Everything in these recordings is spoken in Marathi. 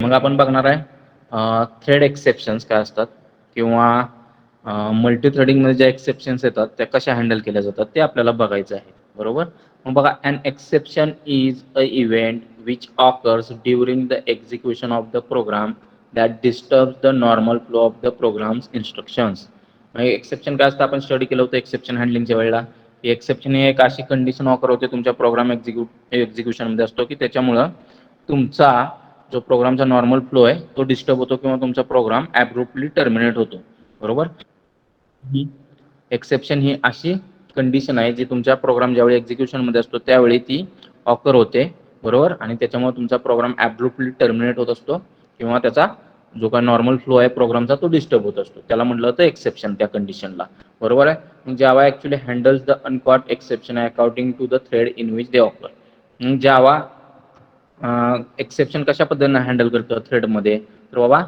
मग आपण बघणार आहे थ्रेड एक्सेप्शन्स काय असतात किंवा मल्टी थ्रेडिंगमध्ये ज्या एक्सेप्शन्स येतात त्या कशा हँडल केल्या जातात ते आपल्याला बघायचं आहे. बरोबर. मग बघा, an exception is a event which occurs during the execution of the program that disturbs the normal flow of the programs instructions. Exception काय असतं आपण स्टडी केलं होतं एक्सेप्शन हँडलिंगच्या वेळेला. एक्सेप्शन ही एक अशी कंडिशन ऑकर होते तुमच्या प्रोग्राम एक्झिक्युशनमध्ये असतो की त्याच्यामुळं तुमचा जो प्रोग्रामचा नॉर्मल फ्लो आहे तो डिस्टर्ब होतो किंवा तुमचा प्रोग्राम ॲब्रुप्टली टर्मिनेट होतो. बरोबर. एक्सेप्शन ही अशी कंडिशन आहे जी तुमच्या प्रोग्राम ज्यावेळी एक्झिक्युशनमध्ये असतो त्यावेळी ती ऑकर होते. बरोबर. आणि त्याच्यामुळे तुमचा प्रोग्राम ॲब्रुप्टली टर्मिनेट होत असतो किंवा त्याचा जो काय नॉर्मल फ्लो आहे प्रोग्रामचा तो डिस्टर्ब होत असतो. त्याला म्हटलं होतं एक्सेप्शन त्या कंडिशनला. बरोबर आहे. Java actually handles the uncaught exception according to the thread in which they occur. Java exception कशा पद्धतीने हँडल करतं थ्रेडमध्ये, तर बाबा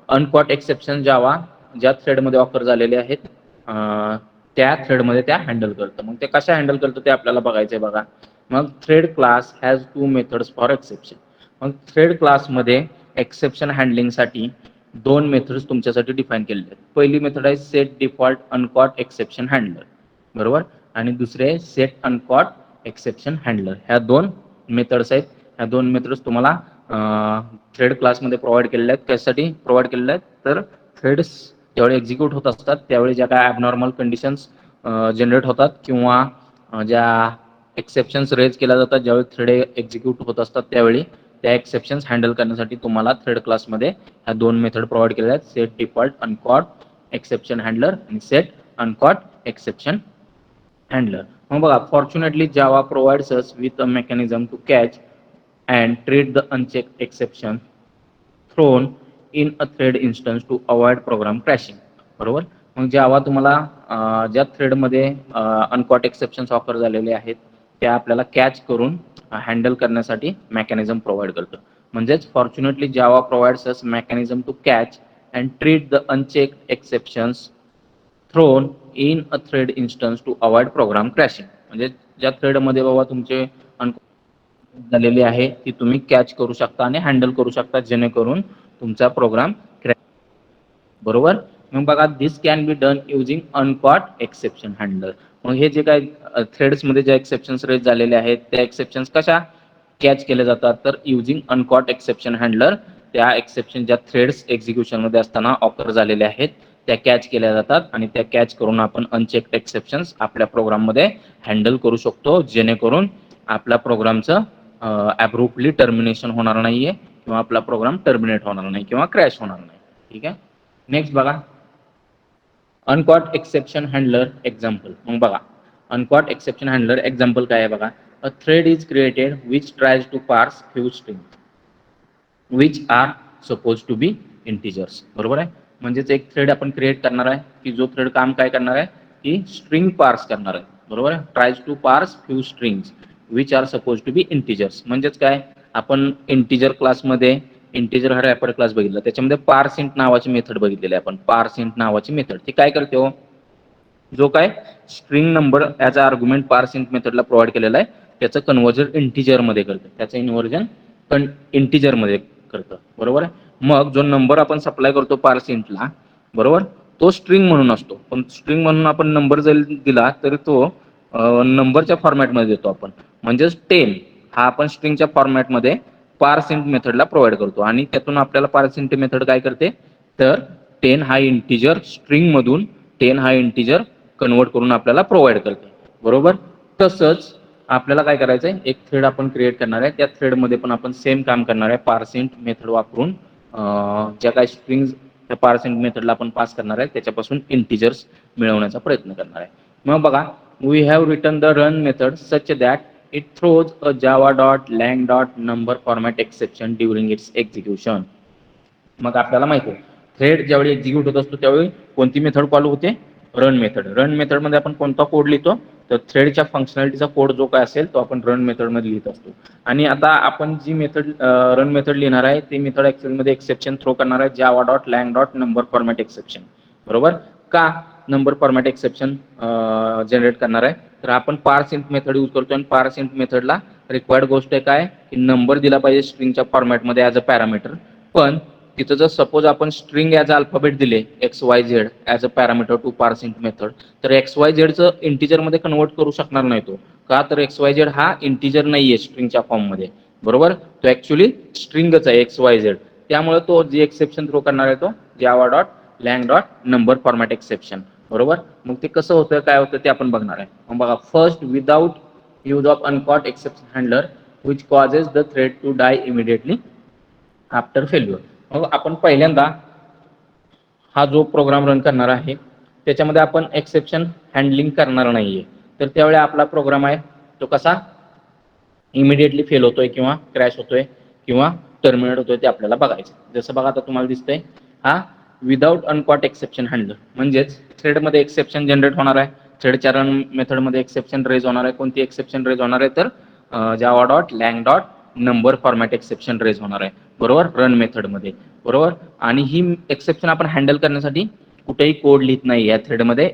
अनकॉट एक्सेप्शन जावा ज्या थ्रेडमध्ये ऑफर झालेले आहेत त्या थ्रेडमध्ये त्या हँडल करतं. मग ते कशा हँडल करतं ते आपल्याला बघायचंय. बघा, मग thread class has 2 methods for exception. मग थ्रेड क्लासमध्ये एक्सेप्शन हँडलिंगसाठी 2 मेथड्स तुमच्यासाठी डिफाईन केलेले आहेत. पहिली मेथड आहे set default uncaught exception handler. बरोबर. आणि दुसरे आहे सेट अनकॉट एक्सेप्शन हँडलर. ह्या 2 मेथड्स आहेत. ह्या 2 मेथड्स तुम्हाला थ्रेड क्लासमध्ये प्रोव्हाइड केलेल्या आहेत. कशासाठी प्रोव्हाइड केलेल्या आहेत, तर थ्रेड्स ज्यावेळी एक्झिक्यूट होत असतात त्यावेळी ज्या काय ॲबनॉर्मल कंडिशन्स जनरेट होतात किंवा ज्या एक्सेप्शन्स रेज केल्या जातात ज्यावेळी थ्रेड एक्झिक्यूट होत असतात त्यावेळी त्या एक्सेप्शन्स हँडल करण्यासाठी तुम्हाला थ्रेड क्लासमध्ये ह्या 2 मेथड प्रोव्हाइड केलेल्या आहेत. Set default uncaught exception handler आणि सेट अनकॉट एक्सेप्शन हँडलर. मग बघा, fortunately Java provides us with a mechanism to catch and treat the unchecked exception thrown in a thread instance to avoid program crashing. बरोबर. मग जावा तुम्हाला ज्या थ्रेडमध्ये अनकॉट एक्सेप्शन्स ऑफर झालेले आहेत त्या आपल्याला कॅच करून हँडल करण्यासाठी मेकॅनिझम प्रोव्हाइड करतं. म्हणजेच fortunately Java provides us mechanism to catch and treat the unchecked exceptions thrown in a thread instance to avoid program crashing. म्हणजे ज्या थ्रेडमध्ये बाबा तुमचे झालेली आहे ती तुम्ही कॅच करू शकता आणि हँडल करू शकता जेणेकरून तुमचा प्रोग्राम क्रॅश. बरोबर. मग बघा, this can be done using uncaught exception handler. मग हे जे काय थ्रेड्समध्ये जे एक्सेप्शन्स रेज झालेले आहेत त्या एक्सेप्शन्स कशा कॅच केल्या जातात, तर युजिंग अनकॉट एक्सेप्शन हँडलर. त्या एक्सेप्शन ज्या थ्रेड्स एक्झिक्युशनमध्ये असताना ऑफर झालेले आहेत त्या कॅच केल्या जातात आणि त्या कॅच करून आपण अनचेक्ड एक्सेप्शन्स आपल्या प्रोग्राममध्ये हँडल करू शकतो जेणेकरून आपल्या प्रोग्रामचं ॲब्रुप्टली टर्मिनेशन होणार नाहीये किंवा आपला प्रोग्राम टर्मिनेट होणार नाही किंवा क्रॅश होणार नाही. ठीक आहे. नेक्स्ट बघा, अनकॉट एक्सेप्शन हँडलर एक्झाम्पल. मग बघा, अनकॉट एक्सेप्शन हँडलर एक्झाम्पल काय आहे बघा. A thread is created which tries to parse few string which are suppose to be integers. बरोबर आहे. म्हणजेच एक थ्रेड आपण क्रिएट करणार आहे की जो थ्रेड काम काय करणार आहे की स्ट्रिंग पार्स करणार आहे. बरोबर आहे. Tries to parse few strings which are suppose to be integers. म्हणजेच काय, आपण इंटिजर क्लासमध्ये इंटिजर हा रॅपर क्लास बघितला त्याच्यामध्ये पार्सिंट नावाची मेथड बघितलेली आहे आपण. पार्सिंट नावाची मेथड ती काय करते हो, जो काय string number as a argument parseInt मेथडला provide केलेला आहे त्याचं कन्व्हर्जन इंटिजरमध्ये करतं. त्याचं इन्व्हर्जन इंटिजरमध्ये करतं. बरोबर आहे. मग जो नंबर आपण सप्लाय करतो पार्सिंटला, बरोबर, तो स्ट्रिंग म्हणून असतो. पण स्ट्रिंग म्हणून आपण नंबर जरी दिला तरी तो नंबरच्या फॉर्मॅटमध्ये देतो आपण. म्हणजेच 10 हा आपण स्ट्रिंगच्या फॉर्मॅटमध्ये पार्सिंट मेथडला प्रोव्हाइड करतो आणि त्यातून आपल्याला पार्सिंट मेथड काय करते, तर 10 हा इंटिजर स्ट्रिंगमधून 10 हा इंटिजर कन्वर्ट करून आपल्याला प्रोव्हाइड करते. बरोबर. तसंच आपल्याला काय करायचंय, एक थ्रेड आपण क्रिएट करणार आहे. त्या थ्रेडमध्ये पण आपण सेम काम करणार आहे. पार्सिंट मेथड वापरून ज्या काही स्ट्रिंग्स त्या पार्सिंट मेथडला आपण पास करणार आहे त्याच्यापासून इंटिजर्स मिळवण्याचा प्रयत्न करणार आहे. मग बघा, we have written the run method such that it throws a java.lang.number format exception during its execution. मग आपल्याला माहिती आहे थ्रेड ज्यावेळी एक्झिक्यूट होत असतो त्यावेळी कोणती मेथड कॉल होते, रन मेथड. रन मेथडमध्ये आपण कोणता कोड लिहितो, तर थ्रेडच्या फंक्शनॅलिटीचा कोड जो काय असेल तो आपण रन मेथडमध्ये लिहित असतो. आणि आता आपण जी मेथड रन मेथड लिहिणार आहे ती मेथड ॲक्च्युअलमध्ये एक्सेप्शन थ्रो करणार आहे java.lang.number फॉर्मॅट एक्सेप्शन. बरोबर. का नंबर फॉर्मॅट एक्सेप्शन जनरेट करणार आहे, तर आपण पार्सिंट मेथड यूज करतो आणि पार्सिंट मेथडला रिक्वायर्ड गोष्ट आहे काय की नंबर दिला पाहिजे स्ट्रिंगच्या फॉर्मॅटमध्ये ॲज अ पॅरामीटर. पण तिथं जर सपोज आपण स्ट्रिंग ॲज अल्फाबेट दिले XYZ as a parameter to parseint method, तर XYZचं इंटिजरमध्ये कन्वर्ट करू शकणार नाही तो. का तर XYZ हा इंटिजर नाहीये स्ट्रिंगच्या फॉर्ममध्ये, बरोबर. तो ऍक्च्युली स्ट्रिंगच आहे XYZ. त्यामुळे तो जे एक्सेप्शन थ्रो करणार आहे तो Java dot lang dot number format exception, बरोबर. मग ते कसं होतं काय होतं ते आपण बघणार आहे. मग बघा, first without use of uncaught exception handler which causes the thread to die immediately after failure. मग आपण पहिल्यांदा हा जो प्रोग्राम रन करणार आहे त्याच्यामध्ये आपण एक्सेप्शन हँडलिंग करणार नाहीये. तर त्यावेळी आपला प्रोग्राम आहे तो कसा इमिडिएटली फेल होतोय किंवा क्रॅश होतोय किंवा टर्मिनेट होतोय ते आपल्याला बघायचं. जसं बघा आता तुम्हाला दिसतंय हा विदाउट अनकॉट एक्सेप्शन हँडलर, म्हणजेच थ्रेडमध्ये एक्सेप्शन जनरेट होणार आहे. थ्रेडच्या रन मेथडमध्ये एक्सेप्शन रेज होणार आहे. कोणती एक्सेप्शन रेज होणार आहे तर Java dot lang dot number format exception raise होणार आहे, बरोबर, रन मेथडमध्ये, बरोबर. आणि ही एक्सेप्शन आपण हँडल करण्यासाठी कुठेही कोड लिहित नाही या थ्रेडमध्ये.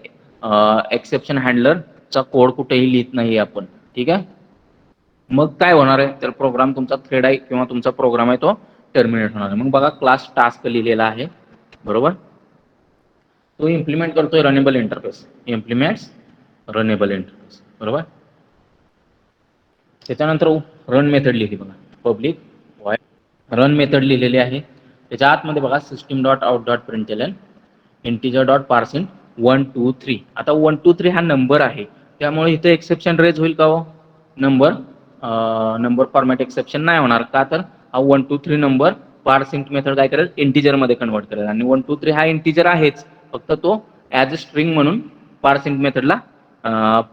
एक्सेप्शन हँडलरचा कोड कुठेही लिहित नाही आपण, ठीक आहे. मग काय होणार आहे तर प्रोग्राम तुमचा थ्रेड आहे किंवा तुमचा प्रोग्राम आहे तो टर्मिनेट होणार आहे. मग बघा, क्लास टास्क लिहिलेला आहे, बरोबर. तो इम्प्लिमेंट करतोय runnable interface, implements runnable interface, बरोबर. त्याच्यानंतर रन मेथड लिहिली बघा, पब्लिक व्हॉइड रन मेथड लिहिलेली आहे. त्याच्या आतमध्ये बघा system dot out dot println integer dot parseInt 1 2 3. आता 1 2 3 हा नंबर आहे, त्यामुळे इथे एक्सेप्शन रेज होईल का हो? नंबर फॉर्मॅट एक्सेप्शन नाही होणार. का तर हा 1 2 3 नंबर पार्सिंट मेथड काय करेल इंटिजर मध्ये कन्वर्ट करेल. आणि 1 2 3 हा इंटिजर आहेच, फक्त तो ॲज अ स्ट्रिंग म्हणून पार्सिंट मेथडला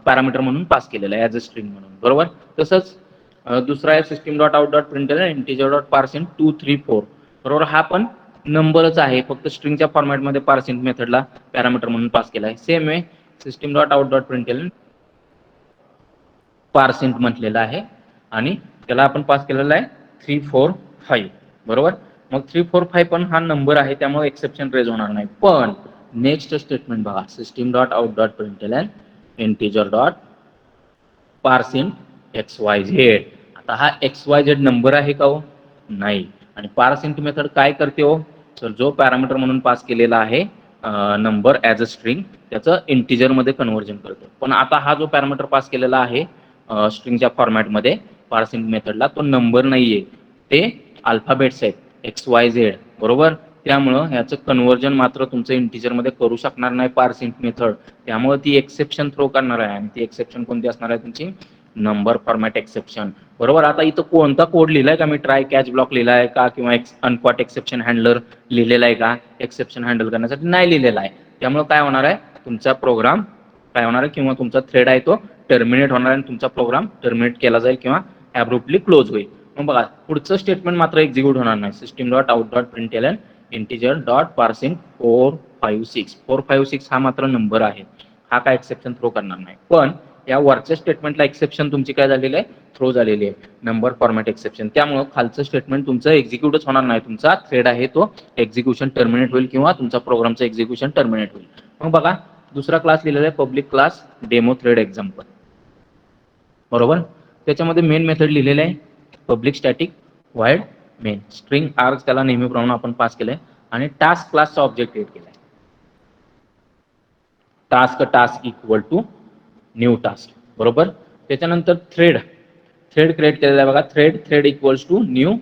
पॅरामीटर म्हणून पास केलेला आहे ॲज अ स्ट्रिंग म्हणून, बरोबर. तसंच दुसरा आहे system dot out dot println integer dot parseInt 2 3 4, बरोबर. हा पण नंबरच आहे, फक्त स्ट्रिंगच्या फॉर्मॅटमध्ये पार्सिंट मेथडला पॅरामीटर म्हणून पास केला आहे. सेम आहे system dot out dot println parse int म्हटलेला आहे आणि त्याला आपण पास केलेला आहे 3 4 5, बरोबर. मग 3 4 5 पण हा नंबर आहे, त्यामुळे एक्सेप्शन रेज होणार नाही. पण नेक्स्ट स्टेटमेंट बघा, system dot out dot println integer dot parseInt XYZ. आता हा XYZ नंबर आहे का हो? नाही. आणि पार्सिंट मेथड काय करते हो तर जो पॅरामीटर म्हणून पास केलेला आहे नंबर ॲज अ स्ट्रिंग त्याचं इंटिजरमध्ये कन्व्हर्जन करतो. पण आता हा जो पॅरामीटर पास केलेला आहे स्ट्रिंगच्या फॉर्मॅटमध्ये पार्सिंट मेथडला तो नंबर नाहीये, ते अल्फाबेट्स आहेत XYZ, बरोबर. त्यामुळं ह्याचं कन्व्हर्जन मात्र तुमचं इंटिजरमध्ये करू शकणार नाही पार्सिंट मेथड. त्यामुळे ती एक्सेप्शन थ्रो करणार आहे आणि ती एक्सेप्शन कोणती असणार आहे तुमची नंबर फॉर्मॅट एक्सेप्शन, बरोबर. आता इथं कोणता कोड लिहिलाय का मी ट्राय कॅच ब्लॉक लिहिलाय का किंवा अनकॉट एक्सेप्शन हँडलर लिहिलेला आहे का एक्सेप्शन हँडल करण्यासाठी? नाही लिहिलेला आहे. त्यामुळे काय होणार आहे तुमचा प्रोग्राम काय होणार आहे किंवा तुमचा थ्रेड आहे तो टर्मिनेट होणार आणि तुमचा प्रोग्राम टर्मिनेट केला जाईल किंवा ॲब्रुप्टली क्लोज होईल. मग बघा, पुढचं स्टेटमेंट मात्र एक्झिक्यूट होणार नाही. System dot out dot println integer dot parsing 4 5 6 4 5 6 हा मात्र नंबर आहे, हा काय एक्सेप्शन थ्रो करणार नाही. पण या वरच्या स्टेटमेंटला एक्सेप्शन तुमची काय झालेली आहे थ्रो झालेली आहे, नंबर फॉर्मॅट एक्सेप्शन. त्यामुळे खालचं स्टेटमेंट तुमचं एक्झिक्यूटच होणार नाही. तुमचा थ्रेड आहे तो एक्झिक्युशन टर्मिनेट होईल किंवा तुमचा प्रोग्रामचं एक्झिक्युशन टर्मिनेट होईल. मग बघा, दुसरा क्लास लिहिलेला आहे public class demo thread example, बरोबर. त्याच्यामध्ये मेन मेथड लिहिलेलं आहे public static void main string args त्याला नेहमीप्रमाणे आपण पास केलंय आणि टास्क क्लासचा ऑब्जेक्ट क्रिएट केलाय. Task equal to new task, बरोबर. त्याच्यानंतर थ्रेड क्रिएट केलेला आहे बघा, thread equals to new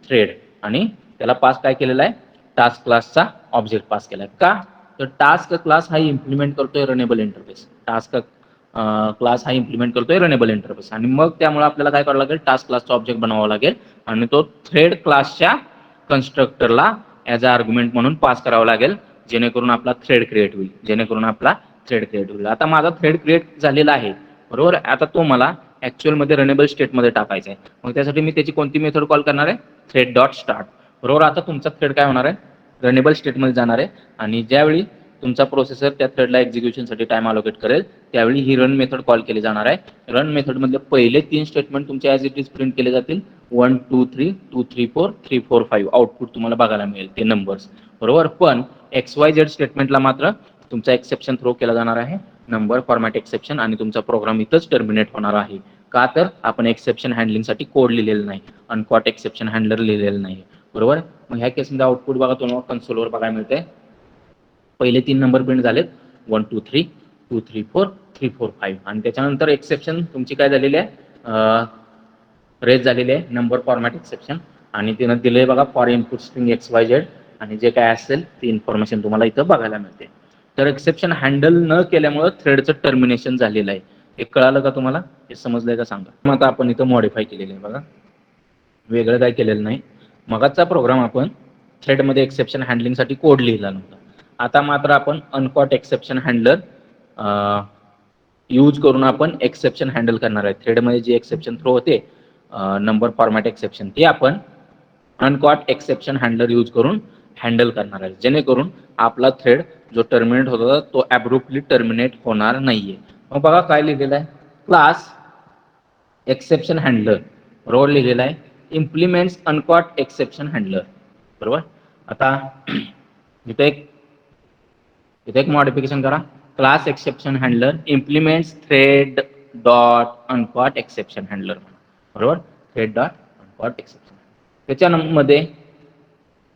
thread आणि त्याला पास काय केलेला आहे टास्क क्लासचा ऑब्जेक्ट पास केलाय. का तर टास्क क्लास हा इम्प्लिमेंट करतोय रनेबल इंटरफेस, टास्क क्लास हा इम्प्लिमेंट करतोय रनेबल इंटरफेस. आणि मग त्यामुळे आपल्याला काय करावं लागेल टास्क क्लासचा ऑब्जेक्ट बनवावा लागेल आणि तो थ्रेड क्लासच्या कन्स्ट्रक्टरला ॲज अ आर्ग्युमेंट म्हणून पास करावा लागेल, जेणेकरून आपला थ्रेड क्रिएट होईल. आता माझा थ्रेड क्रिएट झालेला आहे, बरोबर. आता तो मला ऍक्च्युअल मध्ये रनेबल स्टेटमध्ये टाकायचा आहे. मग त्यासाठी मी त्याची कोणती मेथड कॉल करणार आहे थ्रेड डॉट स्टार्ट, बरोबर. आता तुमचा थ्रेड काय होणार आहे रनेबल स्टेटमध्ये जाणार आहे आणि ज्यावेळी तुमचा प्रोसेसर त्या थ्रेडला एक्झिक्युशनसाठी टाइम अलोकेट करेल त्यावेळी ही रन मेथड कॉल केली जाणार आहे. रन मेथडमधले पहिले 3 स्टेटमेंट तुमचे ॲज इट इज प्रिंट केले जातील 1 2 3 2 3 4 3 4 5 आउटपुट तुम्हाला बघायला मिळेल ते नंबर्स, बरोबर. पण XYZ स्टेटमेंटला मात्र तुमचा एक्सेप्शन थ्रो केला जाणार आहे नंबर फॉर्मॅट एक्सेप्शन आणि तुमचा प्रोग्राम इथंच टर्मिनेट होणार आहे. का तर आपण एक्सेप्शन हँडलिंगसाठी कोड लिहिलेला नाही, अनकॉट एक्सेप्शन हँडलर लिहिलेलं नाही, बरोबर. मग ह्या केसमध्ये आउटपुट बघा तुम्हाला कन्सोलवर बघायला मिळते. पहिले 3 नंबर प्रिंट झालेत 1 2 3 2 3 4 3 4 5 आणि त्याच्यानंतर एक्सेप्शन तुमची काय झालेली आहे, रेज झालेली आहे नंबर फॉर्मॅट एक्सेप्शन आणि तिनं दिले बघा फॉर इनपुट स्ट्रिंग XYZ आणि जे काय असेल ती इन्फॉर्मेशन तुम्हाला इथं बघायला मिळते. तर एक्सेप्शन हँडल न केल्यामुळे थ्रेडचं टर्मिनेशन झालेलं आहे. हे कळालं का तुम्हाला? हे समजलंय का सांगा. मग आता आपण इथं मॉडिफाय केलेलं आहे बघा, वेगळं काय केलेलं नाही. मगाचा प्रोग्राम आपण थ्रेडमध्ये एक्सेप्शन हँडलिंगसाठी कोड लिहिला नव्हता. आता मात्र आपण अनकॉट एक्सेप्शन हँडलर यूज करून आपण एक्सेप्शन हँडल करणार आहे. थ्रेडमध्ये जे एक्सेप्शन थ्रो होते नंबर फॉर्मॅट एक्सेप्शन ते आपण अनकॉट एक्सेप्शन हँडलर यूज करून हँडल करणार आहे, जेणेकरून आपला थ्रेड जो टर्मिनेट होत होता तो ॲब्रुप्टली टर्मिनेट होणार नाहीये. मग बघा काय लिहिलेलं आहे, क्लास एक्सेप्शन हँडलर रोल लिहिलेला आहे, इम्प्लिमेंट्स अनकॉट एक्सेप्शन हँडलर. बरोबर. आता इथे एक मॉडिफिकेशन करा, class exception handler implements thread dot uncaught exception handler. बरोबर. Thread dot uncaught exception. त्याच्यामध्ये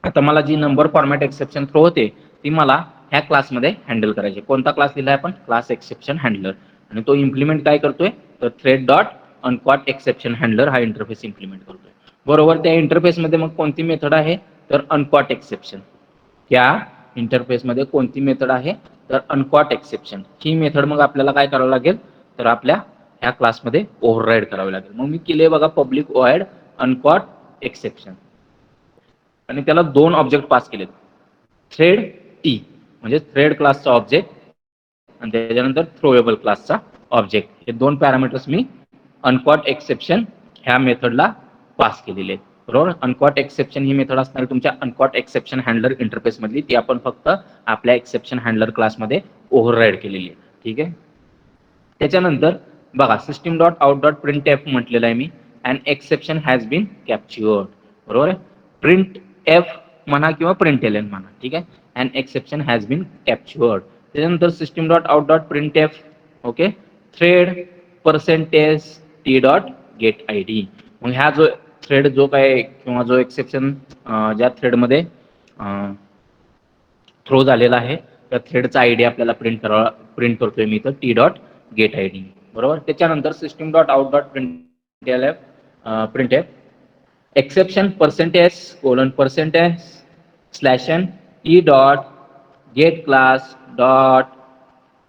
आता मला जी नंबर फॉर्मॅट एक्सेप्शन थ्रो होते ती मला ह्या क्लासमध्ये हँडल करायची. कोणता क्लास दिला आहे आपण? Class exception handler. आणि तो इम्प्लिमेंट काय करतोय तर thread dot uncaught exception handler हा इंटरफेस इम्प्लिमेंट करतोय. बरोबर. त्या इंटरफेसमध्ये मग कोणती मेथड आहे तर अनकॉट एक्सेप्शन. त्या इंटरफेसमध्ये कोणती मेथड आहे तर अनकॉट एक्सेप्शन. ही मेथड मग आपल्याला काय करावं लागेल तर आपल्या ह्या क्लासमध्ये ओव्हरराईड करावी लागेल. मग मी केले बघा पब्लिक वॉइड अनकॉट एक्सेप्शन आणि त्याला 2 ऑब्जेक्ट पास केलेत, थ्रेड टी म्हणजे थ्रेड क्लासचा ऑब्जेक्ट आणि त्याच्यानंतर थ्रोएबल क्लासचा ऑब्जेक्ट. हे 2 पॅरामीटर्स मी अनकॉट एक्सेप्शन ह्या मेथडला पास केलेले आहेत. बरोबर. अनकॉट एक्सेप्शन ही मेथड असणार तुमच्या अनकॉट एक्सेप्शन हँडलर इंटरफेस मधली, ती आपण फक्त आपल्या एक्सेप्शन हँडलर क्लासमध्ये ओव्हरराईड केलेली आहे. ठीक आहे. त्याच्यानंतर बघा system dot out dot print F म्हटलेलं आहे मी, अँड एक्सेप्शन हॅज बीन कॅप्च्युअर्ड. बरोबर आहे. प्रिंट एफ म्हणा किंवा प्रिंट एल एन म्हणा. ठीक आहे. And exception has been captured. त्याच्यानंतर system dot out dot print f okay thread percentage t dot get I D. मग ह्या जो थ्रेड जो काय किंवा जो एक्सेप्शन ज्या थ्रेडमध्ये थ्रो झालेला आहे त्या थ्रेडचा आयडी आपल्याला प्रिंट करतोय मी इथं T dot get I D. बरोबर. त्याच्यानंतर system dot out dot print F exception percentage colon percentage slash N E dot get class dot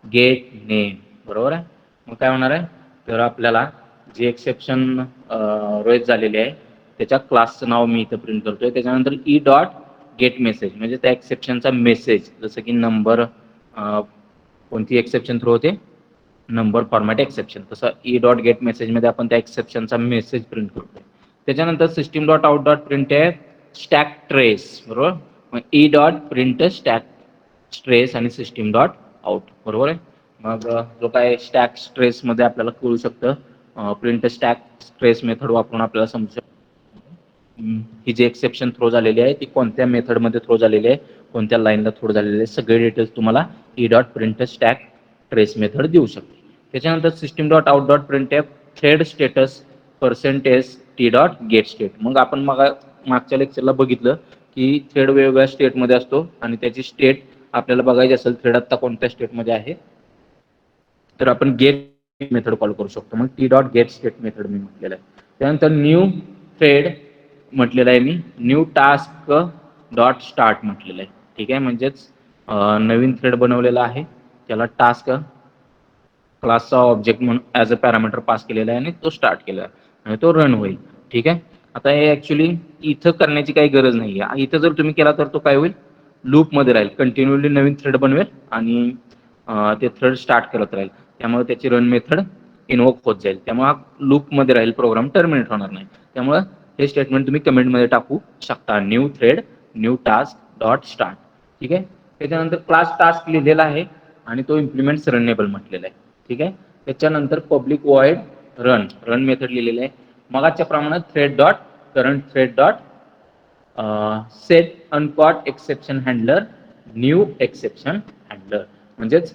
get name. बरोबर आहे. मग काय होणार आहे तर आपल्याला जे एक्सेप्शन रोज झालेले आहे त्याच्या क्लासचं नाव मी इथं प्रिंट करतोय. त्याच्यानंतर ई डॉट गेट मेसेज म्हणजे त्या एक्सेप्शनचा मेसेज, जसं की नंबर कोणती एक्सेप्शन थ्रू होते नंबर फॉर्मॅट एक्सेप्शन, तसं ई डॉट गेट मेसेजमध्ये आपण त्या एक्सेप्शनचा मेसेज प्रिंट करतोय. त्याच्यानंतर system dot out dot print आहे स्टॅक ट्रेस. बरोबर. मग E dot print stack trace आणि सिस्टम डॉट आउट. बरोबर आहे. मग जो काय स्टॅक ट्रेस मध्ये आपल्याला कळू शकतं प्रिंट स्टॅक ट्रेस मेथड वापरून आपल्याला समजू शकतं ही जी एक्सेप्शन थ्रो झालेली आहे ती कोणत्या मेथडमध्ये थ्रो झालेली आहे, कोणत्या लाईनला थ्रो झालेली आहे, सगळे डिटेल्स तुम्हाला E dot print stack trace method देऊ शकते. त्याच्यानंतर system dot out dot print F thread status percentage t dot get state. मग आपण मागच्या लेक्चरला बघितलं की थ्रेड वेगवेगळ्या स्टेटमध्ये असतो आणि त्याची स्टेट आपल्याला बघायची असेल थ्रेड आता कोणत्या स्टेटमध्ये आहे तर आपण गेट मेथड कॉल करू शकतो. मग t dot get state method मी म्हटलेलं आहे. त्यानंतर न्यू थ्रेड म्हटलेलं आहे मी, न्यू टास्क डॉट स्टार्ट म्हटलेलं आहे. ठीक आहे. म्हणजेच नवीन थ्रेड बनवलेला आहे त्याला टास्क क्लासचा ऑब्जेक्ट म्हणून ॲज अ पॅरामीटर पास केलेला आहे आणि तो स्टार्ट केला आणि तो रन होईल. ठीक आहे. आता हे ॲक्च्युली इथं करण्याची काही गरज नाही आहे. इथं जर तुम्ही केला तर तो काय होईल लूपमध्ये राहील, कंटिन्युअली नवीन थ्रेड बनवेल आणि ते थ्रेड स्टार्ट करत राहील. त्यामुळे त्याची रन मेथड इन्व्होक होत जाईल. त्यामुळे हा लूपमध्ये राहील, प्रोग्राम टर्मिनेट होणार नाही. त्यामुळे हे स्टेटमेंट तुम्ही कमेंटमध्ये टाकू शकता, new thread new task dot start. ठीक आहे. त्याच्यानंतर क्लास टास्क लिहिलेला आहे आणि तो इम्प्लिमेंट्स रनेबल म्हटलेला आहे. ठीक आहे. त्याच्यानंतर पब्लिक वॉइड रन मेथड लिहिलेलं आहे. मगाच्या प्रमाणात thread dot current thread dot set uncaught exception handler new exception handler. म्हणजेच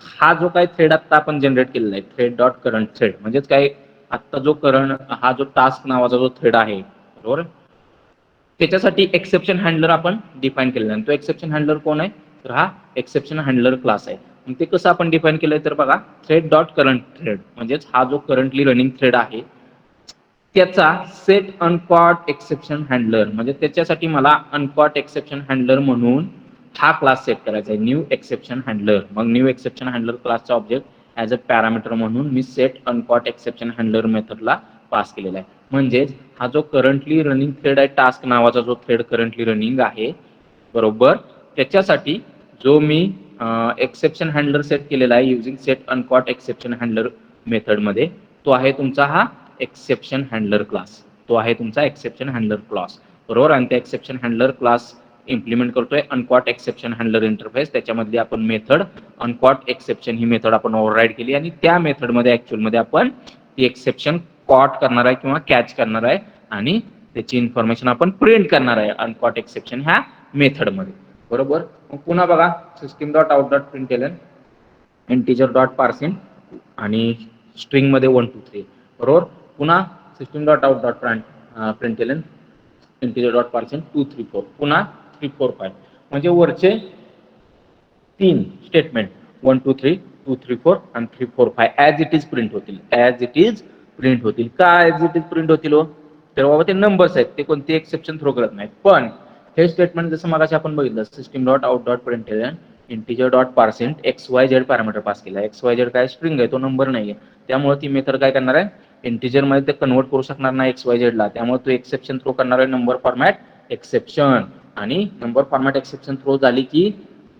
हा जो काही थ्रेड आता आपण जनरेट केलेला आहे थ्रेड डॉट करंट थ्रेड म्हणजेच काय आत्ता जो करंट हा जो टास्क नावाचा जो थ्रेड आहे बरोबर त्याच्यासाठी एक्सेप्शन हँडलर आपण डिफाईन केलेला आहे. तो एक्सेप्शन हँडलर कोण आहे? तर हा एक्सेप्शन हँडलर क्लास आहे. मग ते कसं आपण डिफाईन केलंय तर बघा, थ्रेड डॉट करंट थ्रेड म्हणजेच हा जो करंटली रनिंग थ्रेड आहे त्याचा सेट अनकॉट एक्सेप्शन हँडलर, म्हणजे त्याच्यासाठी मला अनकॉट एक्सेप्शन हँडलर म्हणून हा क्लास सेट करायचा आहे, न्यू एक्सेप्शन हँडलर. मग न्यू एक्सेप्शन हँडलर क्लासचा ऑब्जेक्ट ॲज अ पॅरामीटर म्हणून मी set uncaught exception handler मेथडला pass केलेला आहे. म्हणजेच हा जो करंटली रनिंग थ्रेड आहे, टास्क नावाचा जो थ्रेड करंटली रनिंग आहे बरोबर, त्याच्यासाठी जो मी एक्सेप्शन हँडलर सेट केलेला आहे using set uncaught exception handler मेथडमध्ये, तो आहे तुमचा हा एक्सेप्शन हँडलर क्लास. तो आहे तुमचा एक्सेप्शन हँडलर क्लास बरोबर. आणि त्या एक्सेप्शन हँडलर क्लास इम्प्लिमेंट करतोय अनकॉट एक्सेप्शन हँडलर इंटरफेस. त्याच्यामधली आपण मेथड अनकॉट एक्सेप्शन ही मेथड आपण ओव्हरराईड केली आणि त्या मेथडमध्ये ऍक्च्युअल मध्ये आपण ती एक्सेप्शन कॉट करणार आहे किंवा कॅच करणार आहे आणि त्याची इन्फॉर्मेशन आपण प्रिंट करणार आहे अनकॉट एक्सेप्शन ह्या मेथडमध्ये बरोबर. मग पुन्हा बघा, system dot out dot println integer dot parsing आणि स्ट्रिंग मध्ये 1 2 3 बरोबर. पुन्हा system dot out dot println integer dot parsing 2 3 4 पुन्हा 3 4 5 म्हणजे वरचे 3 स्टेटमेंट 1 2 3 2 3 4 आणि 3 4 5 ॲज इट इज प्रिंट होतील. ॲज इट इज प्रिंट होतील. का ॲज इट इज प्रिंट होतील हो? तर बाबा ते नंबर्स आहेत, ते कोणते एक्सेप्शन थ्रो करत नाहीत. पण हे स्टेटमेंट जसं मगाशी आपण बघितलं, system dot out dot println integer dot parsing X Y Z parameter pass केला. एक्स वाय झेड काय स्ट्रिंग आहे, तो नंबर नाहीये. त्यामुळे ती मेथड काय करणार आहे, इंटिजर मध्ये ते कन्वर्ट करू शकणार नाही एक्स वाय झेडला. त्यामुळे तो एक्सेप्शन थ्रो करणार आहे नंबर फॉर्मॅट एक्सेप्शन. आणि नंबर फॉर्मॅट एक्सेप्शन थ्रो झाली की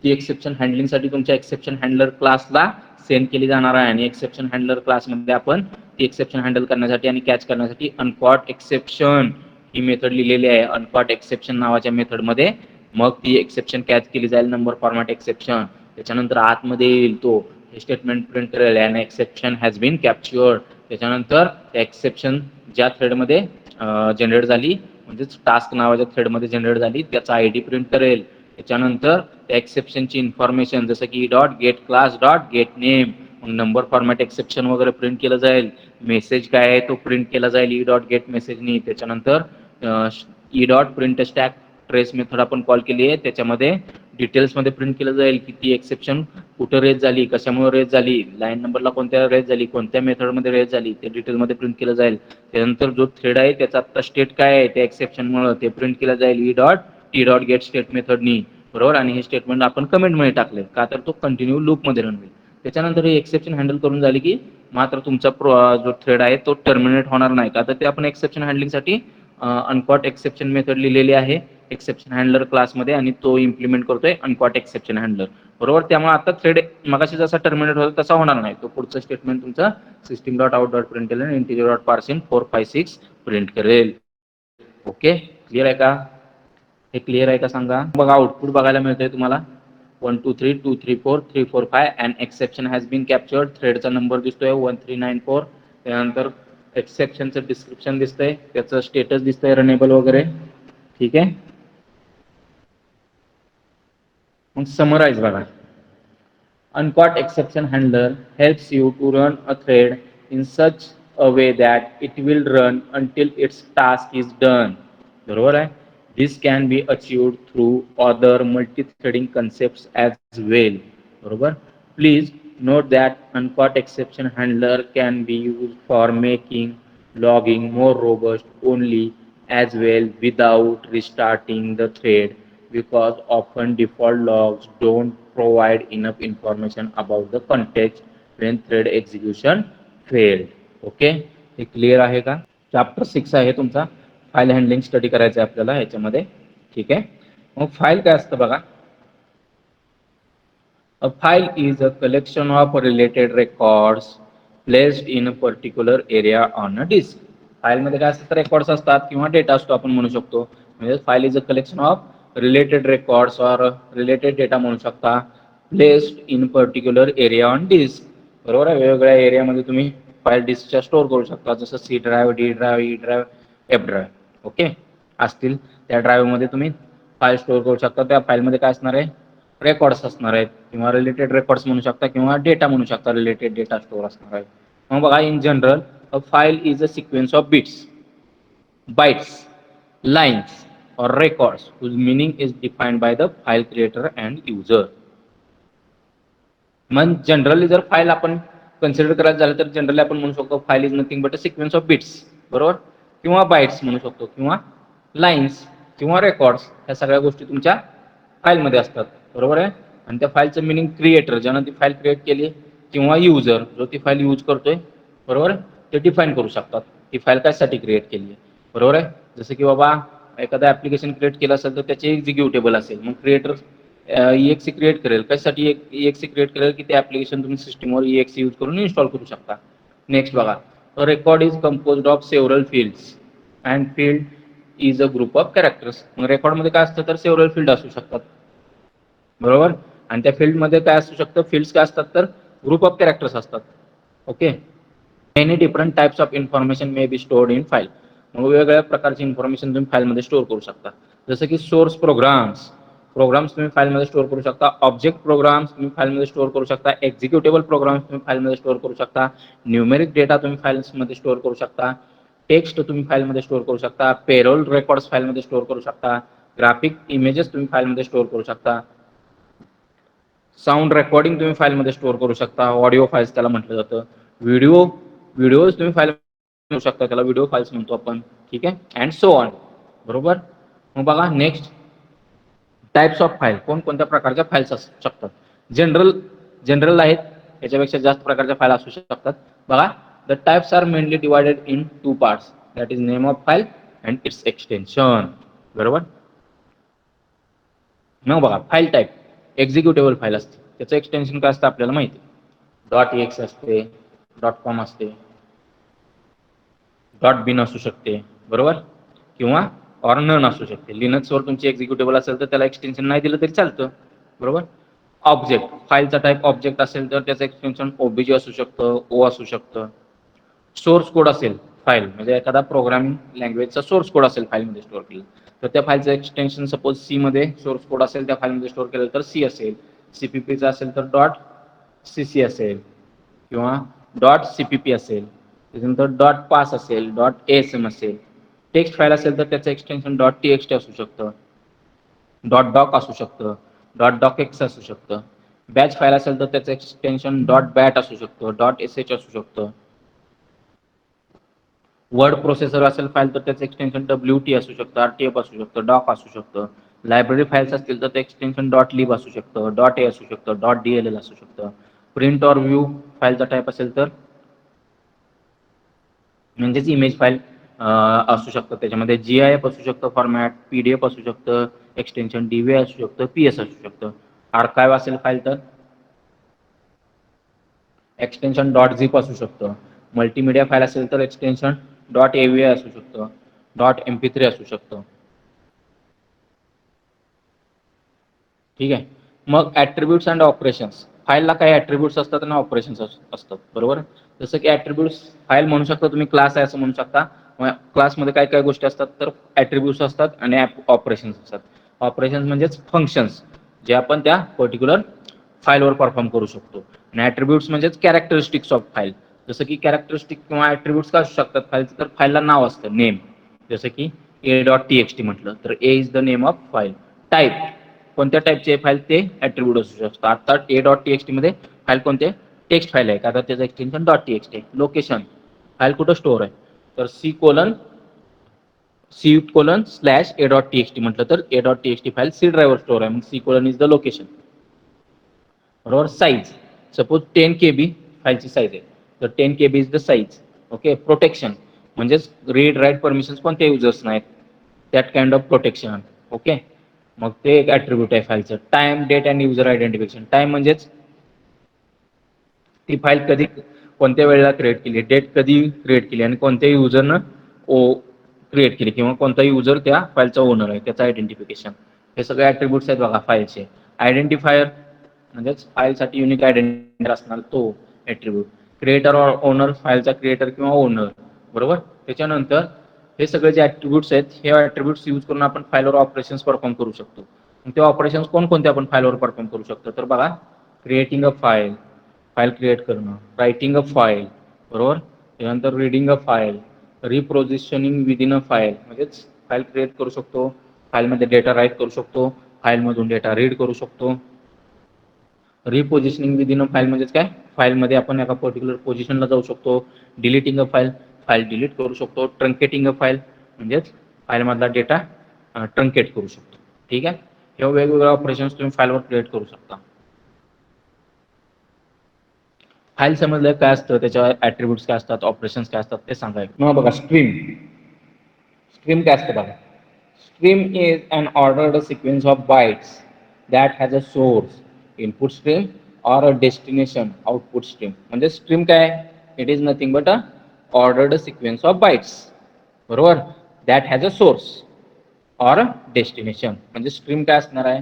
ती एक्सेप्शन हँडलिंगसाठी तुमच्या एक्सेप्शन हँडलर क्लासला सेंड केली जाणार आहे. आणि एक्सेप्शन हँडलर क्लासमध्ये आपण ती एक्सेप्शन हँडल करण्यासाठी आणि कॅच करण्यासाठी अनकॉट एक्सेप्शन ही मेथड लिहिलेली आहे. अनकॉट एक्सेप्शन नावाच्या मेथडमध्ये मग ती एक्सेप्शन कॅच केली जाईल नंबर फॉर्मॅट एक्सेप्शन. त्याच्यानंतर आतमध्ये येईल तो हे स्टेटमेंट प्रिंट करेल and exception has been captured. त्याच्यानंतर एक्सेप्शन ज्या थ्रेडमध्ये जनरेट झाली म्हणजेच टास्क नावाच्या थ्रेडमध्ये जनरेट झाली त्याचा आयडी प्रिंट करेल. त्याच्यानंतर त्या एक्सेप्शनची इन्फॉर्मेशन जसं की dot get class dot get name, मग नंबर फॉर्मॅट एक्सेप्शन वगैरे प्रिंट केलं जाईल. मेसेज काय आहे तो प्रिंट केला जाईल ई डॉट गेट मेसेजनी. त्याच्यानंतर e dot print stack trace method आपण कॉल केली आहे, त्याच्यामध्ये डिटेल्समध्ये प्रिंट केलं जाईल की ती एक्सेप्शन कुठं रेज झाली, कशामुळे रेज झाली, लाईन नंबरला कोणत्या रेज झाली, कोणत्या मेथडमध्ये रेज झाली, ते डिटेलमध्ये प्रिंट केलं जाईल. त्यानंतर जो थ्रेड आहे त्याचा आता स्टेट काय आहे त्या एक्सेप्शनमुळे ते प्रिंट केलं जाईल ई डॉट गेट स्टेट मेथडनी बरोबर. आणि हे स्टेटमेंट आपण कमेंटमध्ये टाकले का तर तो कंटिन्यू लूपमध्ये रन होईल. त्याच्यानंतर हे एक्सेप्शन हँडल करून झाली की मात्र तुमचा जो थ्रेड आहे तो टर्मिनेट होणार नाही का तर ते आपण एक्सेप्शन हँडलिंगसाठी अनकॉट एक्सेप्शन मेथड लिहिलेली आहे एक्सेप्शन हँडलर क्लासमध्ये आणि तो इम्प्लिमेंट करतोय अनकॉट एक्सेप्शन हँडलर बरोबर. त्यामुळे आता थ्रेड मगाशी जसा टर्मिनेट होता तसा होणार नाही. तो पुढचं स्टेटमेंट तुमचा system dot out dot println integer dot parsing 4 5 6 print करेल. ओके, क्लिअर आहे का? हे क्लिअर आहे का सांगा. बघा आउटपुट बघायला मिळतंय तुम्हाला 1 2 3 2 3 4 3 4 5 and exception has been captured. थ्रेडचा नंबर दिसतोय 1394. त्यानंतर एक्सेप्शनचं डिस्क्रिप्शन दिसतंय, त्याचं स्टेटस दिसतंय रनेबल वगैरे. ठीक आहे. मग समराइज बघा. Uncaught exception handler helps you to run a thread in such a way that it will run until its task is done. बरोबर आहे. This can be achieved through other multi-threading concepts as well. बरोबर. Please note that uncaught exception handler can be used for making logging more robust only as well without restarting the thread because often default logs don't provide enough information about the context when thread execution failed. Okay, हे क्लिअर आहे का? चॅप्टर 6 आहे तुमचा. फाईल हँडलिंग स्टडी करायचं आहे आपल्याला ह्याच्यामध्ये. ठीक आहे. मग फाईल काय असतं बघा. A file is a collection of related records placed in a particular area on a disk. फाईलमध्ये काय असतात रेकॉर्ड्स असतात किंवा डेटा असतो आपण म्हणू शकतो. म्हणजे file is a collection of related records or related data म्हणू शकता placed in particular area on disk. बरोबर आहे. वेगवेगळ्या एरियामध्ये तुम्ही फाईल डिस्कच्या स्टोअर करू शकता जसं C drive, D drive, E drive, F drive okay असतील. त्या ड्राईव्हमध्ये तुम्ही फाईल स्टोअर करू शकता. त्या फाईलमध्ये काय असणार आहे रेकॉर्ड्स असणार आहेत किंवा रिलेटेड रेकॉर्ड्स म्हणू शकता किंवा डेटा म्हणू शकता रिलेटेड डेटा स्टोअर असणार आहे. मग बघा in general a file is a sequence of bits, bytes, lines or records whose meaning is defined by the file creator and user. मग जनरली जर फाईल आपण कन्सिडर करायचं झालं तर जनरली आपण म्हणू शकतो file is nothing but a sequence of bits, बरोबर, किंवा बाइट्स म्हणू शकतो, किंवा लाईन्स किंवा रेकॉर्ड्स, ह्या सगळ्या गोष्टी तुमच्या फाईलमध्ये असतात, बरोबर आहे. आणि त्या फाईलचं मिनिंग क्रिएटर, ज्यानं ती फाईल क्रिएट केली, किंवा युजर जो ती फाईल यूज करतोय, बरोबर, ते डिफाईन करू शकतात ती फाईल कशासाठी क्रिएट केली आहे, बरोबर आहे. जसं की बाबा एखादं ऍप्लिकेशन क्रिएट केलं असेल तर त्याचे एक्झिक्युटेबल असेल, मग क्रिएटर EXE क्रिएट करेल. कशासाठी EXE क्रिएट करेल की ते ऍप्लिकेशन तुम्ही सिस्टमवर EXE यूज करून इन्स्टॉल करू शकता. नेक्स्ट बघा, record is composed of several fields and field is a group of characters. मग रेकॉर्डमध्ये काय असतं तर सेव्हरल फील्ड असू शकतात, बरोबर, आणि त्या फील्डमध्ये काय असू शकतं, फील्ड्स काय असतात तर ग्रुप ऑफ कॅरेक्टर्स असतात. Okay, many different types of information may be stored in file. मग वेगवेगळ्या प्रकारची इन्फॉर्मेशन तुम्ही फाईलमध्ये स्टोअर करू शकता. जसं की सोर्स प्रोग्राम्स तुम्ही फाईलमध्ये स्टोअर करू शकता, ऑब्जेक्ट प्रोग्राम्स तुम्ही फाईलमध्ये स्टोअर करू शकता, एक्झिक्युटेबल प्रोग्राम्स तुम्ही फाईलमध्ये स्टोअर करू शकता, न्यूमेरिक डेटा तुम्ही फाईल्समध्ये स्टोअर करू शकता, टेक्स्ट तुम्ही फाईलमध्ये स्टोअर करू शकता, पेरोल रेकॉर्ड्स फाईलमध्ये स्टोअर करू शकता, ग्राफिक इमेजेस तुम्ही फाईलमध्ये स्टोअर करू शकता, साऊंड रेकॉर्डिंग तुम्ही फाईलमध्ये स्टोअर करू शकता, ऑडिओ फाईल्स त्याला म्हटलं जातं, व्हिडिओज तुम्ही फाईल करू शकता, त्याला व्हिडिओ फाईल्स म्हणतो आपण, ठीक आहे, अँड सो ऑन, बरोबर. मग बघा नेक्स्ट, टाइप्स ऑफ फाईल, कोणकोणत्या प्रकारच्या फाईल्स असू शकतात. जनरल आहेत, याच्यापेक्षा जास्त प्रकारच्या फाईल असू शकतात. बघा, the types are mainly divided in 2 parts, that is name of file and its extension, बरोबर. मग बघा, फाईल टाईप, एक्झिक्युटेबल फाईल असते, त्याचं एक्सटेन्शन काय असतं आपल्याला माहिती, .exe असते, .com असते, .bin असू शकते, बरोबर, किंवा ऑर नन असू शकते. लिनक्सवर तुमची एक्झिक्युटेबल असेल तर त्याला एक्सटेन्शन नाही दिलं तरी चालतं, बरोबर. ऑब्जेक्ट, फाईलचा टाईप ऑब्जेक्ट असेल तर त्याचं एक्सटेन्शन ओबीजे असू शकतं, ओ असू शकतं. सोर्स कोड असेल फाईल, म्हणजे एखादा प्रोग्रामिंग लँग्वेजचा सोर्स कोड असेल फाईलमध्ये स्टोअर केलं तर त्या फाईलचं एक्सटेन्शन सपोज सी मध्ये सोर्स कोड असेल त्या फाईलमध्ये स्टोअर केलं तर सी असेल, सीपीपीचा असेल तर .cc असेल, किंवा .cpp असेल, त्याच्यानंतर .pass असेल, .asm असेल. टेक्स्ट फाईल असेल तर त्याचं एक्सटेन्शन .txt असू शकतं, .doc असू शकतं, .docx असू शकतं. बॅच फाईल असेल तर त्याचं एक्सटेन्शन .bat असू शकतं, .sh असू शकतं. वर्ड प्रोसेसर असेल फाईल तर त्याचं एक्सटेन्शन WT असू शकतं, RTF असू शकतं, डॉक असू शकतं. लायब्ररी फाईल्स असतील तर ते एक्सटेन्शन .lib असू शकतं, .a असू शकतं, .dll असू शकतं. प्रिंट ऑर व्ह्यू फाईलचा टाईप असेल तर म्हणजेच इमेज फाईल असू शकतं, त्याच्यामध्ये GIF असू शकतं फॉर्मॅट, PDF असू शकतं, एक्सटेन्शन DVI असू शकतं, PS असू शकतं. आर्काइव्ह असेल फाईल तर एक्सटेन्शन .zip असू शकतं. मल्टीमीडिया फाईल असेल तर एक्सटेन्शन .avi असू शकतं, .mp3 असू शकतं, ठीक आहे. मग ऍट्रिब्यूट्स अँड ऑपरेशन्स, फाईलला काही ऍट्रिब्यूट्स असतात आणि ऑपरेशन्स असतात, बरोबर. जसं की ऍट्रिब्यूट्स फाईल म्हणू शकता तुम्ही, क्लास आहे असं म्हणू शकता. क्लासमध्ये काय काय गोष्टी असतात तर ऍट्रिब्यूट्स असतात आणि ऑपरेशन्स असतात. ऑपरेशन्स म्हणजेच फंक्शन्स जे आपण त्या पर्टिक्युलर फाईलवर परफॉर्म करू शकतो. आणि ऍट्रिब्यूट्स म्हणजेच कॅरेक्टरिस्टिक्स ऑफ फाईल. जसं की कॅरेक्टरिस्टिक किंवा ऍट्रिब्यूट्स काय असू शकतात फाईलचं तर फाईलला नाव असतं, नेम, जसं की a.txt म्हटलं तर A is the name of file. Type, कोणत्या टाईपचे फाईल ते ऍट्रिब्यूट असू शकतं. आता a.txt मध्ये फाईल कोणते, टेक्स्ट फाईल आहे का तर त्याचं एक्सटेन्शन .txt आहे. लोकेशन, फाईल कुठं स्टोअर आहे तर C:\a.txt म्हटलं तर a.txt फाईल सी ड्राईव्हवर स्टोअर आहे, मग C: इज द लोकेशन, बरोबर. साईज, सपोज 10 KB फाईलची साईज आहे तर 10 KB is the size. Okay. Protection म्हणजेच रीड राईट परमिशन्स कोणत्या युजर्स नाहीत, that kind of protection. Okay. मग ते एक ऍट्रिब्यूट आहे फाईलचं. Time, date and user identification, time म्हणजेच ती फाईल कधी कोणत्या वेळेला क्रिएट केली, डेट कधी क्रिएट केली आणि कोणत्या युजरनं क्रिएट केली किंवा कोणता युजर त्या फाईलचा ओनर आहे त्याचं आयडेंटिफिकेशन. हे सगळे ऍट्रिब्यूट्स आहेत बघा फाईलचे. आयडेंटिफायर म्हणजेच फाईलसाठी युनिक आयडेंटिफायर असणार तो ऍट्रिब्यूट. क्रिएटर ऑर ओनर, फाईलचा क्रिएटर किंवा ओनर, बरोबर. त्याच्यानंतर हे सगळे जे ऍट्रिब्यूट्स आहेत हे ऍट्रिब्यूट्स यूज करून आपण फाईलवर ऑपरेशन्स परफॉर्म करू शकतो. ते ऑपरेशन्स कोणकोणते आपण फाईलवर परफॉर्म करू शकतो तर बघा, creating a file, file create करणं, रायटिंग अ फाईल, बरोबर. त्यानंतर reading a file, repositioning within a file म्हणजेच फाईल क्रिएट करू शकतो, फाईलमध्ये डेटा राईट करू शकतो, फाईलमधून डेटा रीड करू शकतो. रिपोझिशनिंग विदिन अ फाईल म्हणजेच काय, फाईलमध्ये आपण एका पर्टिक्युलर पोझिशनला जाऊ शकतो. डिलीटिंग अ फाईल, फाईल डिलीट करू शकतो. ट्रंकेटिंग अ फाईल म्हणजेच फाईलमधला डेटा ट्रंकेट करू शकतो. ठीक आहे, हे वेगवेगळे ऑपरेशन्स तुम्ही फाईलवर क्रिएट करू शकता. फाईल समजलं काय असतं, त्याच्यावर ॲट्रिब्यूट्स काय असतात, ऑपरेशन्स काय असतात ते सांगायचं. मग बघा स्ट्रीम, स्ट्रीम काय असतं बघा. Stream is an ordered sequence of bytes that has a source, input stream, or a destination, output stream. म्हणजे स्ट्रीम काय आहे? It is nothing but a ordered sequence of bytes, बरोबर, that has a source or destination. म्हणजे स्ट्रीम काय असणार आहे,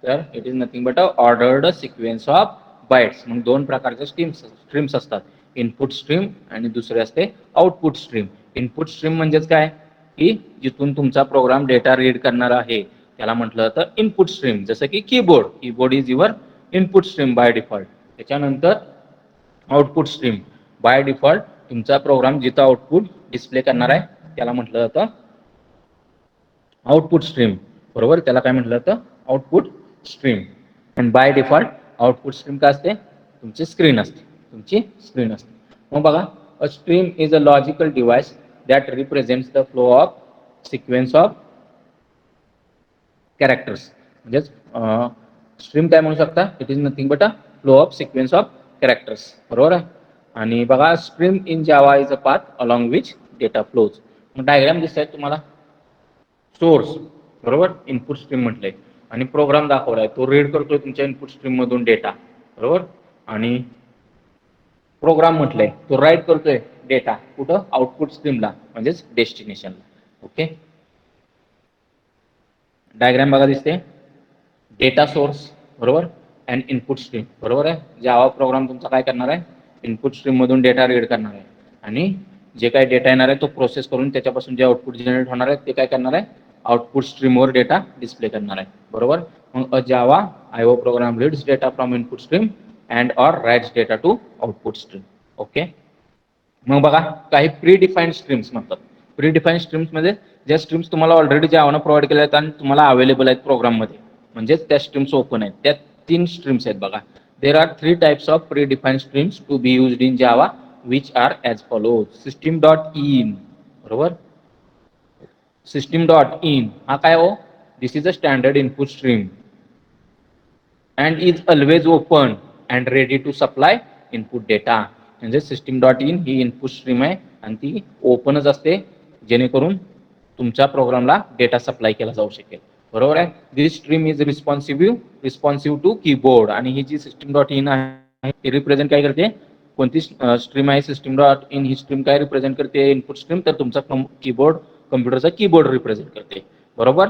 तर it is nothing but a ordered sequence of bytes. मग दोन प्रकारचे स्ट्रीम्स असतात, इनपुट स्ट्रीम आणि दुसरे असते आउटपुट स्ट्रीम. इनपुट स्ट्रीम म्हणजेच काय की जिथून तुमचा प्रोग्राम डेटा रीड करणार आहे त्याला म्हटलं तर इनपुट स्ट्रीम. जसं की keyboard, keyboard is your input stream by default. त्याच्यानंतर आउटपुट स्ट्रीम, बाय डिफॉल्ट तुमचा प्रोग्राम जिथं आउटपुट डिस्प्ले करणार आहे त्याला म्हटलं जातं आउटपुट स्ट्रीम, बरोबर, त्याला काय म्हटलं जातं, आउटपुट स्ट्रीम. आणि बाय डिफॉल्ट आउटपुट स्ट्रीम काय असते, तुमची स्क्रीन असते, तुमची स्क्रीन असते. मग बघा, a stream is a logical device that represents the flow of sequence of characters. म्हणजेच स्ट्रीम काय म्हणू शकता, it is nothing but a flow of sequence of characters, बरोबर आहे. आणि बघा, stream in Java is a path along which data flows. मग डायग्राम दिसत आहे तुम्हाला, सोर्स, बरोबर, इनपुट स्ट्रीम म्हटलंय, आणि प्रोग्राम दाखवलाय, तो रीड करतोय तुमच्या इनपुट स्ट्रीम मधून डेटा, बरोबर, आणि प्रोग्राम म्हटलंय तो राईट करतोय डेटा कुठं, आउटपुट स्ट्रीमला म्हणजेच डेस्टिनेशनला. ओके, डायग्राम बघा दिसते, डेटा सोर्स, बरोबर, अँड इनपुट स्ट्रीम, बरोबर आहे. जावा प्रोग्राम तुमचा काय करणार आहे, इनपुट स्ट्रीम मधून डेटा रीड करणार आहे, आणि जे काय डेटा येणार आहे तो प्रोसेस करून त्याच्यापासून जे आउटपुट जनरेट होणार आहे ते काय करणार आहे, आउटपुट स्ट्रीमवर डेटा डिस्प्ले करणार आहे, बरोबर. मग a Java IO program reads data from input stream and or writes data to output stream. Okay, मग बघा, काही प्री डिफाईन्ड स्ट्रीम्स म्हणतात. प्री डिफाईन्ड स्ट्रीम्स म्हणजे ज्या स्ट्रीम्स तुम्हाला ऑलरेडी जावानं प्रोव्हाइड केल्या आहेत आणि तुम्हाला अवेलेबल आहेत प्रोग्राममध्ये, म्हणजेच त्या स्ट्रीम्स ओपन आहेत. त्या 3 स्ट्रीम्स आहेत बघा. There are 3 types of predefined streams to be used in Java which are as follows. System dot in, बरोबर, सिस्टीम डॉट इन हा काय हो, this is a standard input stream and is always open and ready to supply input data. म्हणजे सिस्टीम डॉट इन ही इनपुट स्ट्रीम आहे आणि ती ओपनच असते जेणेकरून तुमच्या प्रोग्रामला डेटा सप्लाय केला जाऊ शकेल, बरोबर आहे. This stream is responsive to keyboard. आणि ही जी सिस्टीम डॉट इन आहे ती रिप्रेझेंट काय करते, कोणती स्ट्रीम आहे, सिस्टीम डॉट इन ही स्ट्रीम काय रिप्रेझेंट करते, इनपुट स्ट्रीम, तर तुमचा कीबोर्ड, कम्प्युटरचा कीबोर्ड रिप्रेझेंट करते, बरोबर.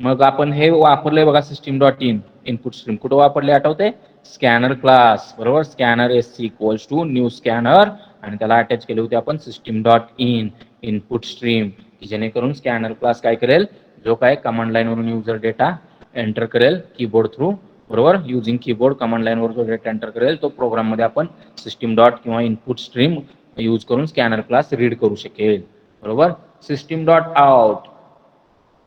मग आपण हे वापरलंय बघा, system dot in input stream कुठं वापरले आठवते, स्कॅनर क्लास, बरोबर, scanner S equals to new scanner, आणि त्याला अटॅच केले होते आपण system dot in input stream, की जेणेकरून स्कॅनर क्लास काय करेल, जो काय कमांड लाईन वरून युजर डेटा एंटर करेल कीबोर्ड थ्रू, बरोबर, युजिंग कीबोर्ड कमांड लाईन वर जो डेटा एंटर करेल तो प्रोग्राम मध्ये आपण सिस्टीम डॉट किंवा इनपुट स्ट्रीम यूज करून स्कॅनर क्लास रीड करू शकेल, बरोबर. System dot out,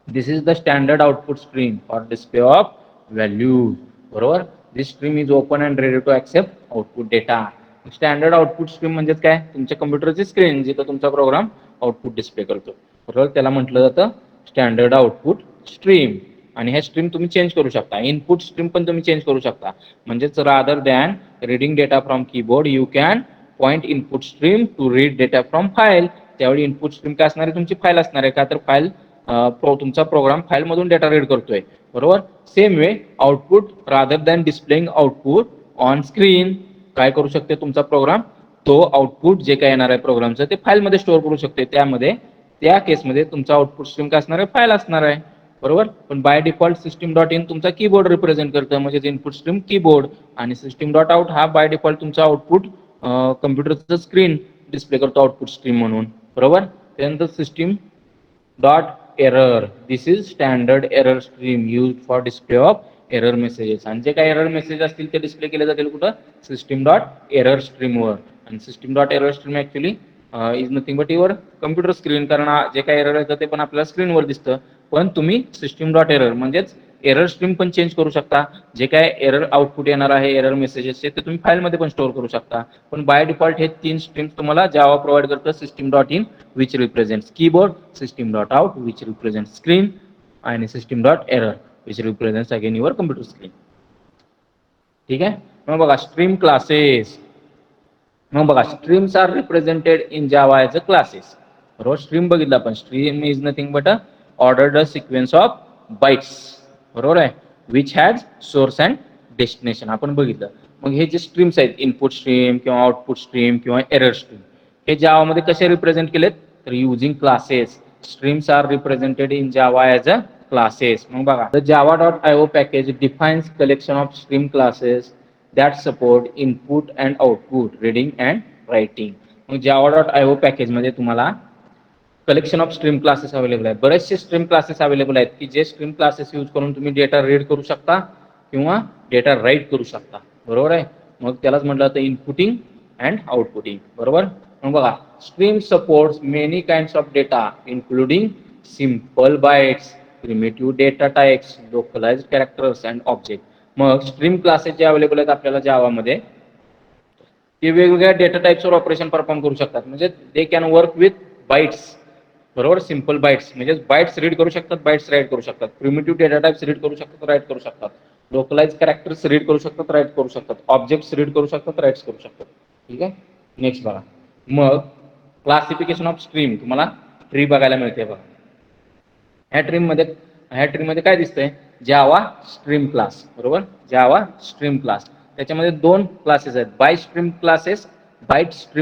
this is the standard output stream for display of values, बरोबर. this stream is open and ready to accept output data. Standard output stream म्हणजेच काय, तुमच्या कम्प्युटरची स्क्रीन जिथं तुमचा प्रोग्राम आउटपुट डिस्प्ले करतो, बरोबर, त्याला म्हटलं जातं स्टँडर्ड आउटपुट स्ट्रीम. आणि हे स्ट्रीम तुम्ही चेंज करू शकता, इनपुट स्ट्रीम पण तुम्ही चेंज करू शकता. म्हणजेच rather than reading data from keyboard you can point input stream to read data from file. त्यावेळी इनपुट स्ट्रीम काय असणार आहे, तुमची फाईल असणार आहे, का तर फाईल तुमचा प्रोग्राम फाईल मधून डेटा रीड करतोय, बरोबर. Same way output, rather than displaying output on screen, काय करू शकते तुमचा प्रोग्राम, तो आउटपुट जे काय येणार आहे प्रोग्रामचं ते फाईलमध्ये स्टोअर करू शकते. त्यामध्ये त्या केसमध्ये तुमचा आउटपुट स्ट्रीम काय असणार आहे, फाईल असणार आहे, बरोबर. पण by default system dot in तुमचा कीबोर्ड रिप्रेझेंट करतं, म्हणजे इनपुट स्ट्रीम कीबोर्ड, आणि सिस्टीम डॉट आउट हा बाय डिफॉल्ट तुमचा आउटपुट कम्प्युटरचं स्क्रीन डिस्प्ले करतो आउटपुट स्ट्रीम म्हणून, बरोबर. त्यानंतर system dot error, this is standard error stream use for display of error messages. आणि जे काही एरर मेसेज असतील ते डिस्प्ले केले जातील कुठं, सिस्टीम डॉट एरर स्ट्रीमवर. आणि system dot error stream actually is nothing but your computer screen, कारण जे काही एरर येतं ते पण आपल्याला स्क्रीनवर दिसतं. पण तुम्ही सिस्टीम डॉट एरर म्हणजेच एरर स्ट्रीम पण चेंज करू शकता. जे काय एरर आउटपुट येणार आहे, एरर मेसेजेस ते तुम्ही फाईलमध्ये पण स्टोअर करू शकता. पण बाय डिफॉल्ट हे 3 स्ट्रीम्स तुम्हाला जावा प्रोव्हाइड करतं. System dot in which represents keyboard, system dot out which represents screen आणि system dot error which represents again your computer screen. ठीक आहे. मग बघा स्ट्रीम क्लासेस. मग बघा streams are represented in Java as a classes. बरोबर. स्ट्रीम बघितलं आपण. Stream is nothing but a ordered sequence of bytes. बरोबर आहे. Which has source and destination आपण बघितलं. मग हे जे स्ट्रीम्स आहेत इनपुट स्ट्रीम किंवा आउटपुट स्ट्रीम किंवा एरर स्ट्रीम हे जावामध्ये कसे रिप्रेझेंट केलेत तर using classes. Streams are represented in Java as a classes. मग बघा the Java dot I O package defines collection of stream classes that support input and output reading and writing. मग Java dot I O package मध्ये तुम्हाला collection of stream classes available आहेत. बरेचसे स्ट्रीम क्लासेस अवेलेबल आहेत की जे स्ट्रीम क्लासेस यूज करून तुम्ही डेटा रीड करू शकता किंवा डेटा राईट करू शकता. बरोबर आहे. मग त्यालाच म्हटलं जातं इनपुटिंग अँड आउटपुटिंग. बरोबर. मग बघा stream supports many kinds of data including simple bytes, primitive data types, localized characters and object. मग स्ट्रीम क्लासेस जे अवेलेबल आहेत आपल्याला जावामध्ये ते वेगवेगळ्या डेटा टाइप्सवर ऑपरेशन परफॉर्म करू शकतात. म्हणजे they can work with bytes. बरोबर. सिम्पल बाइट्स म्हणजे बाइट्स रीड करू शकतात, बाइट्स राईट करू शकतात. प्रिमिटिव्ह डेटा टाइप्स रीड करू शकतात, राईट करू शकतात. लोकलाइज कॅरेक्टर्स रीड करू शकतात, राईट करू शकतात. ऑब्जेक्ट्स रीड करू शकतात, राईट करू शकतात. ठीक आहे. नेक्स्ट बघा. मग क्लासिफिकेशन ऑफ स्ट्रीम तुम्हाला ट्री बघायला मिळते बघा. ह्या ट्रीमध्ये काय दिसतंय जावा स्ट्रीम क्लास. बरोबर. जावा स्ट्रीम क्लास त्याच्यामध्ये 2 क्लासेस आहेत. बाईट स्ट्रीम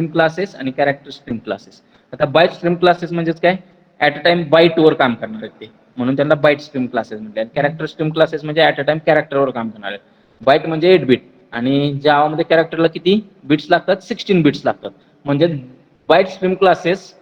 क्लासेस आणि कॅरेक्टर स्ट्रीम क्लासेस. आता बाईट स्ट्रीम क्लासेस म्हणजेच काय ऍट अ टाइम बाईटवर काम करणार आहेत ते म्हणून त्यांना बाईट स्ट्रीम क्लासेस म्हणतात. कॅरेक्टर स्ट्रीम क्लासेस म्हणजे ऍट अ टाइम कॅरेक्टरवर काम करणार आहेत. बाईट म्हणजे 8 बिट आणि जावामध्ये कॅरेक्टरला किती बिट्स लागतात 16 बिट्स लागतात. म्हणजे byte stream classes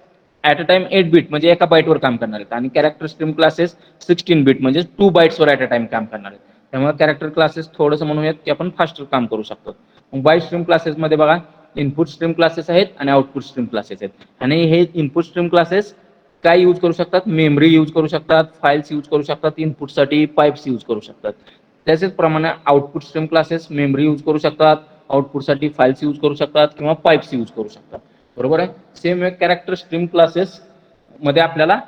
at a time 8 bit म्हणजे एका बाईटवर काम करणार आहेत आणि कॅरेक्टर स्ट्रीम क्लासेस 16 बिट म्हणजे 2 बाईट्सवर ऍट अ टाइम काम करणार आहेत. त्यामुळे कॅरेक्टर क्लासेस थोडंसं म्हणूयात की आपण फास्टर काम करू शकतो. मग बाईट स्ट्रीम क्लासेसमध्ये बघा इनपुट स्ट्रीम क्लासेस आहेत आणि आउटपुट स्ट्रीम क्लासेस आहेत. आणि हे इनपुट स्ट्रीम क्लासेस काय यूज करू शकतात मेमरी यूज करू शकतात, फाईल्स यूज करू शकतात, इनपुटसाठी पाईप्स यूज करू शकतात. त्याच प्रमाणे output stream classes memory use करू शकतात, आउटपुटसाठी फाईल्स यूज करू शकतात किंवा पाईप्स यूज करू शकतात. बरोबर आहे. Same way character stream classes मध्ये आपल्याला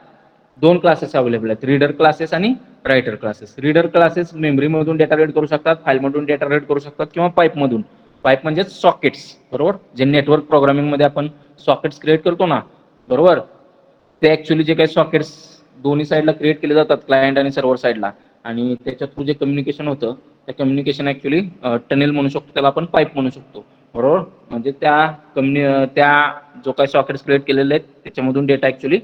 2 क्लासेस अवेलेबल आहेत. रीडर क्लासेस आणि रायटर क्लासेस. रीडर क्लासेस मेमरीमधून डेटा रीड करू शकतात, फाईलमधून डेटा रीड करू शकतात किंवा पाईपमधून. पाईप म्हणजे सॉकेट्स. बरोबर. जे नेटवर्क प्रोग्रामिंग मध्ये आपण सॉकेट्स क्रिएट करतो ना. बरोबर. ते ऍक्च्युअली जे काही सॉकेट्स दोन्ही साईडला क्रिएट केले जातात क्लायंट आणि सर्व्हर साईडला आणि त्याच्या थ्रू जे कम्युनिकेशन होतं त्या कम्युनिकेशन ऍक्च्युअली टनेल म्हणू शकतो, त्याला आपण पाईप म्हणू शकतो. बरोबर. म्हणजे त्या जो काही सॉकेट्स क्रिएट केलेले आहेत त्याच्यामधून डेटा ऍक्च्युअली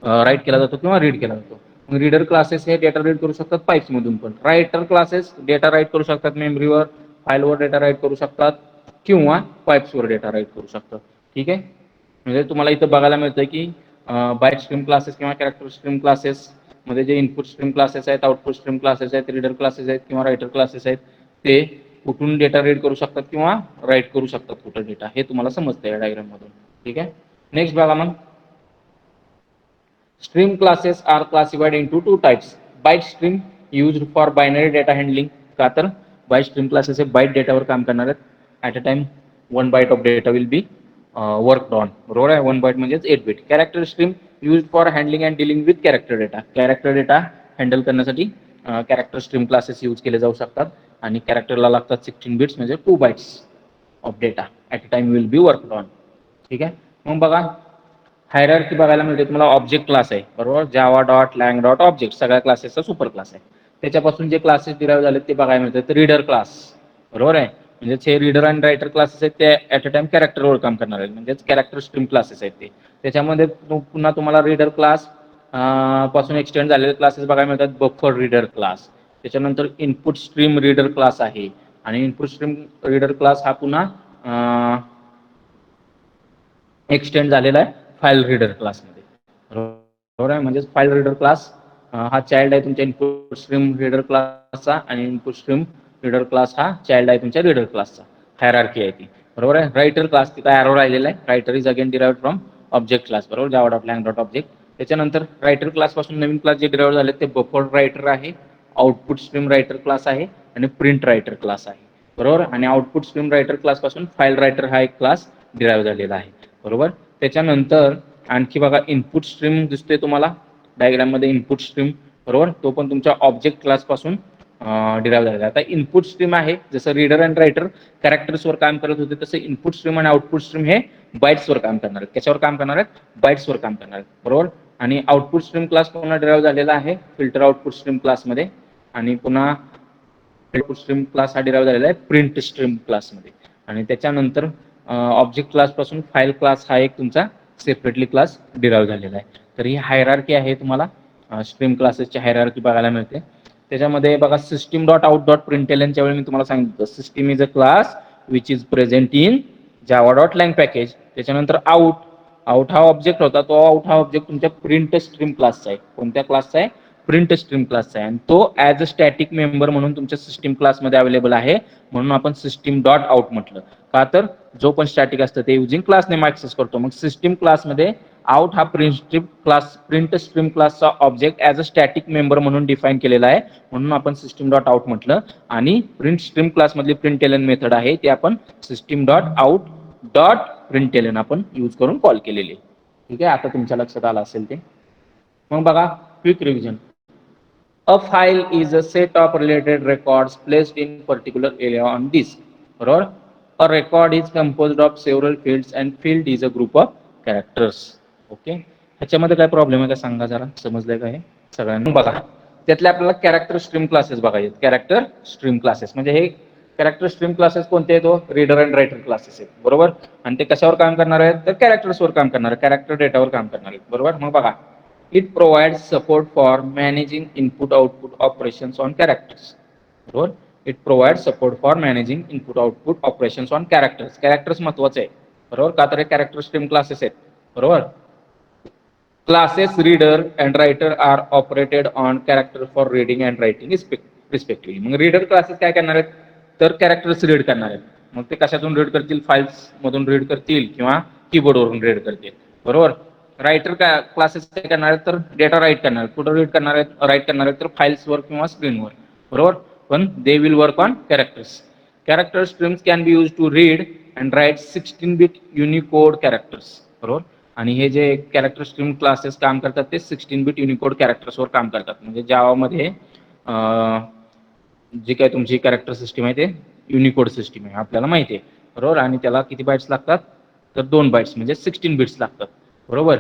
राईट केला जातो किंवा रीड केला जातो. मग रीडर क्लासेस हे डेटा रीड करू शकतात पाईप्स मधून पण. रायटर क्लासेस डेटा राईट करू शकतात मेमरीवर, फाईलवर डेटा राईट करू शकतात किंवा पाईप्सवर डेटा राईट करू शकतात. ठीक आहे. म्हणजे तुम्हाला इथं बघायला मिळतं की बाईट स्ट्रीम क्लासेस किंवा कॅरेक्टर स्ट्रीम क्लासेस मध्ये जे इनपुट स्ट्रीम क्लासेस आहेत, आउटपुट स्ट्रीम क्लासेस आहेत, रीडर क्लासेस आहेत किंवा रायटर क्लासेस आहेत ते कुठून डेटा रीड करू शकतात किंवा राईट करू शकतात कुठं डेटा हे तुम्हाला समजतं या डायग्राम मधून. ठीक आहे. नेक्स्ट बघा. मग stream classes are classified into 2 types. Byte stream used for binary data handling. का तर बाईट स्ट्रीम क्लासेस हे बाईट डेटावर काम करणार आहेत. At a time 1 byte of data will be work on. बरोबर आहे. 1 बाईट म्हणजेच 8 bit. Character stream use for handling and dealing with character data. Character data handle करण्यासाठी कॅरेक्टर स्ट्रीम क्लासेस यूज केले जाऊ शकतात आणि कॅरेक्टरला लागतात 16 बिट्स म्हणजे 2 bytes of data at a time will be work on. ठीक आहे. मग बघा हायरार्की बघायला मिळते तुम्हाला. ऑब्जेक्ट क्लास आहे. बरोबर. Java dot lang dot object सगळ्या क्लासेसचा सुपर क्लास आहे. त्याच्यापासून जे क्लासेस डिराईव्ह झाले ते बघायला मिळतात. Reader class. बरोबर आहे. म्हणजेच हे रीडर आणि रायटर क्लासेस आहेत ते ऍट अ टाइम कॅरेक्टरवर काम करणार आहेत म्हणजेच कॅरेक्टर स्ट्रीम क्लासेस आहेत ते. त्याच्यामध्ये पुन्हा तुम्हाला रीडर क्लास पासून एक्सटेंड झालेले क्लासेस बघायला मिळतात. Buffer reader class. त्याच्यानंतर इनपुट स्ट्रीम रीडर क्लास आहे आणि इनपुट स्ट्रीम रीडर क्लास हा पुन्हा एक्सटेंड झालेला आहे फाईल रीडर क्लासमध्ये. बरोबर आहे. म्हणजेच फाईल रीडर क्लास हा चाइल्ड आहे तुमच्या इनपुट स्ट्रीम रीडर क्लासचा आणि इनपुट स्ट्रीम रीडर क्लास हा चाइल्ड आहे तुमच्या रीडर क्लासचा. हायरार्की आहे ती. बरोबर आहे. रायटर क्लास तिथं ॲरो राहिलेला आहे. Writer is again derived from object class. बरोबर. Java dot lang dot object. त्याच्यानंतर रायटर क्लास पासून नवीन क्लास जे डिराईव्ह झाले ते बफर रायटर आहे, आउटपुट स्ट्रीम रायटर क्लास आहे आणि प्रिंट रायटर क्लास आहे. बरोबर. आणि आउटपुट स्ट्रीम रायटर क्लास पासून फाईल रायटर हा एक क्लास डिराईव्ह झालेला आहे. बरोबर. त्याच्यानंतर आणखी बघा इनपुट स्ट्रीम दिसतोय तुम्हाला डायग्राम मध्ये, इनपुट स्ट्रीम. बरोबर. तो पण तुमच्या ऑब्जेक्ट क्लास पासून डिराईव्ह झालेला आहे. आता इनपुट स्ट्रीम आहे, जसं रीडर अँड रायटर कॅरेक्टर्सवर काम करत होते तसं इनपुट स्ट्रीम आणि आउटपुट स्ट्रीम हे बाईट्सवर काम करणार आहेत. कशावर काम करणार आहेत? बाईट्सवर काम करणार आहेत. बरोबर. आणि आउटपुट स्ट्रीम क्लास पुन्हा डिराईव्ह झालेला आहे फिल्टर आउटपुट स्ट्रीम क्लासमध्ये, आणि पुन्हा आउटपुट स्ट्रीम क्लास हा डिराईव्ह झालेला आहे प्रिंट स्ट्रीम क्लासमध्ये. आणि त्याच्यानंतर ऑब्जेक्ट क्लास पासून फाईल क्लास हा एक तुमचा सेपरेटली क्लास डिराईव्ह झालेला आहे. तर ही हायरार्की आहे, तुम्हाला स्ट्रीम क्लासेसची हायरार्की बघायला मिळते. त्याच्यामध्ये बघा सिस्टीम डॉट आउट डॉट प्रिंटएलएनच्या वेळी मी तुम्हाला सांगितलं system is a class which is present in Java dot lang package. त्याच्यानंतर आउट हा ऑब्जेक्ट होता, तो आउट हा ऑब्जेक्ट तुमच्या प्रिंट स्ट्रीम क्लासचा आहे. कोणत्या क्लासचा आहे? प्रिंट स्ट्रीम क्लासचा आहे. आणि तो ऍज अ स्टॅटिक मेंबर म्हणून तुमच्या सिस्टीम क्लासमध्ये अवेलेबल आहे, म्हणून आपण सिस्टीम डॉट आउट म्हटलं. का तर जो पण स्टॅटिक असतं ते युजिंग क्लास नेम ऍक्सेस करतो. मग सिस्टीम क्लासमध्ये आउट हा प्रिंट स्ट्रीम क्लासचा object as a static member म्हणून डिफाईन केलेला आहे, म्हणून आपण सिस्टीम डॉट आउट म्हटलं. आणि प्रिंट स्ट्रीम क्लासमधली प्रिंटएलएन मेथड आहे ती आपण सिस्टीम डॉट आउट डॉट प्रिंटएलएन आपण यूज करून कॉल केलेली आहे. ठीक आहे. आता तुमच्या लक्षात आलं असेल ते. मग बघा quick revision. A file is a set of related records placed in particular area on disk. बरोबर. A record is composed of several fields and field is a group of characters. Okay. ह्याच्यामध्ये काय प्रॉब्लेम आहे का सांगा जरा, समजलंय का हे सगळ्यांना? बघा त्यातले आपल्याला कॅरेक्टर स्ट्रीम क्लासेस बघायचे. कॅरेक्टर स्ट्रीम क्लासेस म्हणजे हे कॅरेक्टर स्ट्रीम क्लासेस कोणते आहेत? तो रीडर अँड रायटर क्लासेस आहेत. बरोबर. आणि ते कशावर काम करणार आहेत? तर कॅरेक्टर्सवर काम करणार आहेत, कॅरेक्टर डेटावर काम करणार आहेत. बरोबर. मग बघा it provides support for managing input output operations on characters. बरोबर. it provides support for managing input output operations on characters. characters महत्वाचे आहे. बरोबर. का तर हे कॅरेक्टर स्ट्रीम क्लासेस आहेत. बरोबर. classes reader and writer are operated on character for reading and writing respectively. मग रीडर क्लासेस काय करणार आहेत? तर कॅरेक्टर्स रीड करणार आहेत. मग ते कशातून रीड करतील? फाइल्स मधून रीड करतील किंवा कीबोर्डवरून रीड करतील. बरोबर. रायटर काय क्लासेस काय करणार आहेत? तर डेटा राईट करणार आहेत. कुठं रीड करणार आहेत? राईट करणार आहेत तर फाइल्सवर किंवा स्क्रीनवर. बरोबर. पण they will work on characters. Character streams can be use to read and write 16 bit Unicode characters. बरोबर. आणि हे जे कॅरेक्टर स्ट्रीम क्लासेस काम करतात ते 16 बिट युनिकोड कॅरेक्टर्सवर काम करतात. म्हणजे जावामध्ये जी काय तुमची कॅरेक्टर सिस्टीम आहे ते युनिकोड सिस्टीम आहे, आपल्याला माहिती आहे. बरोबर. आणि त्याला किती बाइट्स लागतात? तर 2 बाइट्स म्हणजे 16 बिट्स लागतात. बरोबर.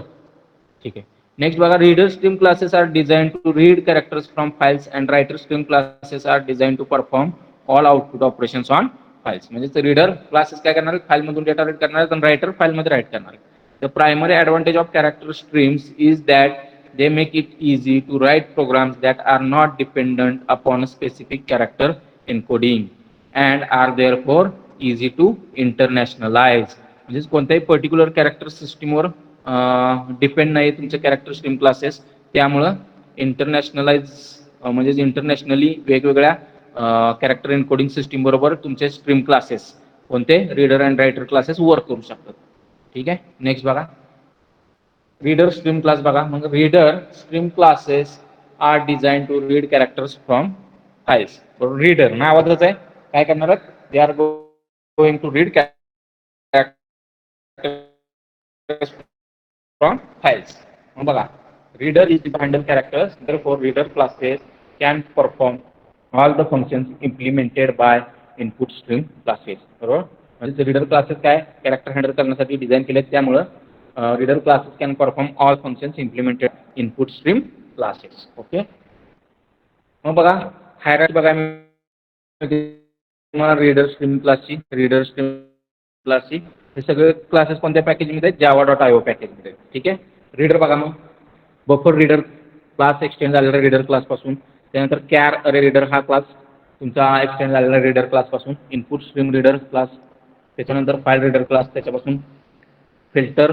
ठीक आहे. नेक्स्ट बघा reader stream classes are design to read characters from files and writer stream classes are design to perform all output operations on files. म्हणजे रीडर क्लासेस काय करणार आहेत? फाईलमधून डेटा रीड करणार आहेत आणि रायटर फाईलमध्ये राईट करणार आहेत. The primary advantage of character streams is that they make it easy to write programs that are not dependent upon a specific character encoding and are therefore easy to internationalize. म्हणजे कोणत्याही पर्टिक्युलर कॅरेक्टर सिस्टीमवर डिपेंड नाही तुमचे कॅरेक्टर स्ट्रीम क्लासेस, त्यामुळं इंटरनॅशनलाइज म्हणजे इंटरनॅशनली वेगवेगळ्या कॅरेक्टर एन्कोडिंग सिस्टीम बरोबर तुमचे स्ट्रीम क्लासेस कोणते reader and writer classes work करू शकतात. ठीक आहे. नेक्स्ट बघा रीडर स्ट्रीम क्लास बघा. मग reader stream classes are design to read characters from files. बरोबर. रीडर नावातच आहे, काय करणार आहेत? They are going to read from files. मग बघा reader is to handle characters, therefore reader classes can perform all the functions implemented by input stream classes. बरोबर. म्हणजे रीडर क्लासेस काय कॅरेक्टर हँडल करण्यासाठी डिझाइन केले, त्यामुळं reader classes can perform all functions implemented input stream classes. Okay. मग बघा हायरार्की बघा रीडर स्ट्रीम क्लासची हे सगळे क्लासेस कोणत्या पॅकेजमध्ये? जावा डॉट आय ओ पॅकेजमध्ये. ठीक आहे. रीडर बघा मग बफर रीडर क्लास एक्सटेंड झालेला रीडर क्लास पासून, त्यानंतर कॅर अरे रीडर हा क्लास तुमचा एक्सटेंड झालेला रीडर क्लास पासून, इनपुट स्ट्रीम रीडर क्लास, त्याच्यानंतर फाईल रीडर क्लास, त्याच्यापासून फिल्टर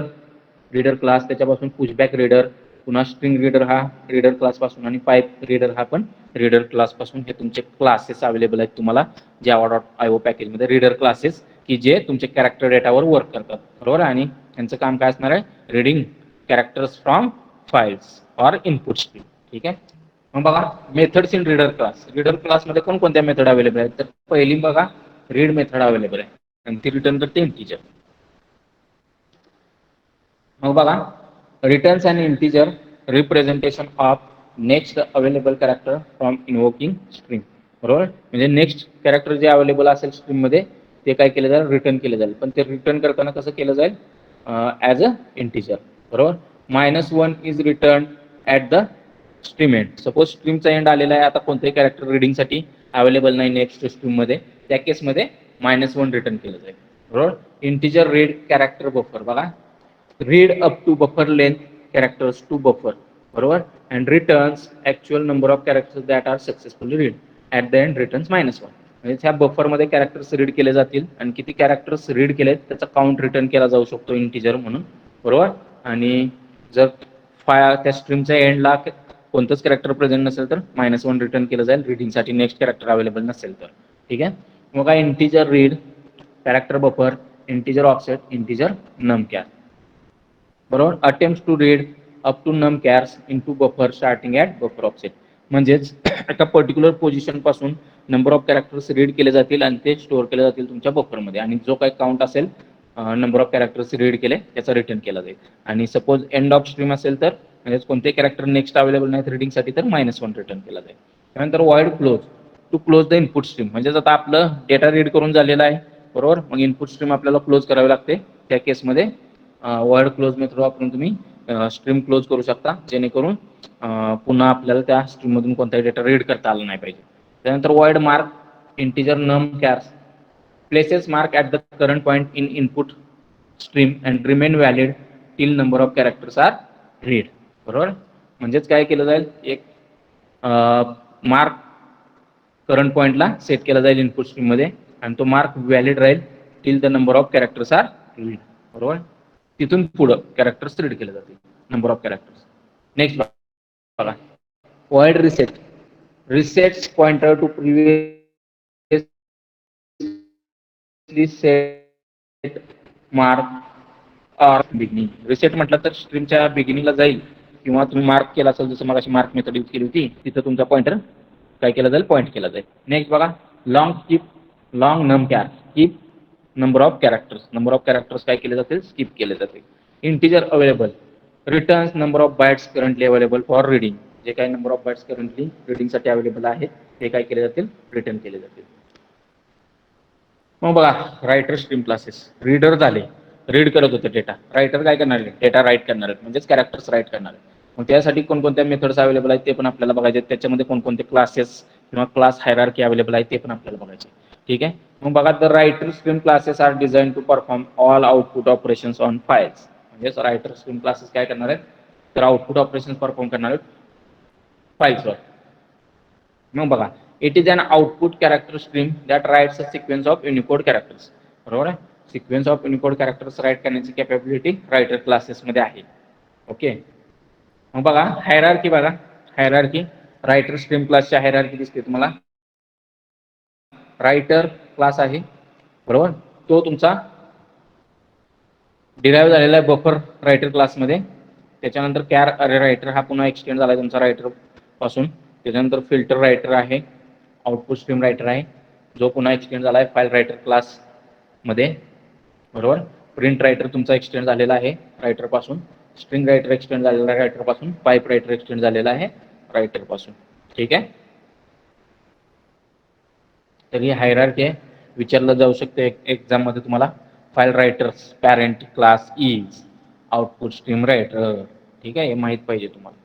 रीडर क्लास, त्याच्यापासून पुशबॅक रीडर, पुन्हा स्ट्रिंग रीडर हा रीडर क्लास पासून आणि पाईप रीडर हा पण रीडर क्लास पासून. हे तुमचे क्लासेस अवेलेबल आहेत तुम्हाला जावा डॉट आय ओ पॅकेजमध्ये. रीडर क्लासेस की जे तुमचे कॅरेक्टर डेटावर वर्क करतात. बरोबर. आणि त्यांचं काम काय असणार आहे? रीडिंग कॅरेक्टर्स फ्रॉम फाइल्स और इनपुट स्ट्रीम. ठीक आहे. मग बघा मेथड्स इन रीडर क्लासमध्ये कोणत्या मेथड अवेलेबल आहेत. तर पहिली बघा रीड मेथड अवेलेबल आहे आणि ती रिटर्न करते इंटीजर. मग बघा returns and integer representation of next available character from invoking stream. बरोबर. म्हणजे नेक्स्ट कॅरेक्टर जे अवेलेबल असेल स्ट्रीम मध्ये ते काय केलं जाईल रिटर्न केलं जाईल. पण ते रिटर्न करताना कसं केलं जाईल ॲज अ इंटीजर. बरोबर. -1 is return at the stream end. Suppose स्ट्रीमचा एंड आलेला आहे आता कोणतेही कॅरेक्टर रीडिंगसाठी अवेलेबल नाही नेक्स्ट स्ट्रीममध्ये त्या केसमध्ये -1 रिटर्न केलं जाईल. बरोबर. इंटीजर रीड कॅरेक्टर बफर बघा read up to buffer length characters to buffer. बरोबर. and returns actual number of characters that are successfully read. at the end returns -1. म्हणजे त्या बफर मध्ये कॅरेक्टर्स रीड केले जातील आणि किती कॅरेक्टर्स रीड केलेत त्याचा काउंट रिटर्न केला जाऊ शकतो इंटीजर म्हणून. बरोबर. आणि जर त्या स्ट्रीमच्या एंडला कोणतंच कॅरेक्टर प्रेझेंट नसेल तर -1 रिटर्न केलं जाईल रीडिंगसाठी नेक्स्ट कॅरेक्टर अवेलेबल नसेल तर. ठीक आहे. मग काय integer read character buffer integer offset integer num char. बरोबर. Attempt to read up to num chars into buffer starting at buffer offset. म्हणजेच एका पर्टिक्युलर पोझिशन पासून नंबर ऑफ कॅरेक्टर्स रीड केले जातील आणि ते स्टोअर केले जातील तुमच्या बफरमध्ये आणि जो काही काउंट असेल नंबर ऑफ कॅरेक्टर्स रीड केले त्याचा रिटर्न केला जाईल. आणि सपोज एंड ऑफ स्ट्रीम असेल तर म्हणजे कोणते कॅरेक्टर नेक्स्ट अवेलेबल नाहीत रीडिंगसाठी तर -1 रिटर्न केला जाईल. त्यानंतर void close to close the input stream. म्हणजेच आता आपलं डेटा रीड करून झालेला आहे. बरोबर. मग इनपुट स्ट्रीम आपल्याला क्लोज करावी लागते. त्या केसमध्ये वर्ड क्लोज मेथड वापरून तुम्ही स्ट्रीम क्लोज करू शकता जेणेकरून पुन्हा आपल्याला त्या स्ट्रीममधून कोणताही डेटा रीड करता आला नाही पाहिजे. त्यानंतर void mark integer num chars places mark at the current point in input stream and remain valid till number of characters are read. बरोबर. म्हणजेच काय केलं जाईल एक मार्क करंट पॉईंटला सेट केला जाईल इनपुट स्ट्रीममध्ये आणि तो मार्क व्हॅलिड राहील till the number of characters are read. बरोबर. तिथून पुढं कॅरेक्टर्स रीड केले जातील नंबर ऑफ कॅरेक्टर्स. नेक्स्ट बघा void reset resets pointer to previously set mark or beginning. Reset म्हटलं तर स्ट्रीमच्या बिगिनिंगला जाईल किंवा तुम्ही मार्क केला असेल जसं मग अशी मार्क मेथड यूज केली होती तिथं तुमचा पॉइंटर काय केला जाईल पॉईंट केला जाईल. नेक्स्ट बघा long num char keep number of characters काय केले जातील स्किप केले जातील. Integer available returns number of bytes currently available for reading. जे काही नंबर ऑफ बाइट्स करंटली रीडिंगसाठी अवेलेबल आहेत ते काय केले जातील रिटर्न केले जातील. मग बघा रायटर स्ट्रीम क्लासेस रीडर झाले रीड करत होते डेटा. रायटर काय करणार आहे डेटा राईट करणार आहेत म्हणजेच कॅरेक्टर्स राईट करणार आहेत. मग त्यासाठी कोणकोणत्या मेथड्स अवेलेबल आहेत ते पण आपल्याला बघायचे. त्याच्यामध्ये कोणकोणते क्लासेस किंवा क्लास हायरार्की अवेलेबल आहे ते पण आपल्याला बघायचे. ठीक आहे. मग बघा the writer stream classes are design to perform all output operations on files. म्हणजेच रायटर स्ट्रीम क्लासेस काय करणार आहेत तर आउटपुट ऑपरेशन परफॉर्म करणार आहेत फाइल्सवर. मग बघा it is an output character stream that writes a sequence of Unicode characters. बरोबर आहे. Sequence of Unicode characters write करण्याची कॅपॅबिलिटी रायटर क्लासेसमध्ये आहे. ओके. मग बघा हायरार्की बघा हायरार्की रायटर स्ट्रीम क्लासची हायरार्की दिसते तुम्हाला. रायटर क्लास आहे. बरोबर. तो तुमचा डिराईव्ह झालेला आहे बफर रायटर क्लासमध्ये. त्याच्यानंतर कॅर अरे रायटर हा पुन्हा एक्सटेंड झाला तुमचा रायटर पासून. त्याच्यानंतर फिल्टर रायटर आहे आउटपुट स्ट्रीम रायटर आहे जो पुन्हा एक्सटेंड झाला आहे फाईल रायटर क्लासमध्ये. बरोबर. प्रिंट रायटर तुमचा एक्सटेंड झालेला आहे रायटर पासून. स्ट्रिंग रायटर एक्सटेंड झालेला आहे रायटर पासून. पाईप रायटर एक्सटेंड झालेला आहे रायटर पासून. ठीक आहे. तर ही हायरार्की आहे. विचारलं जाऊ शकते एक्झाम मध्ये तुम्हाला file writers parent class is output stream writer. ठीक आहे. हे माहित पाहिजे तुम्हाला.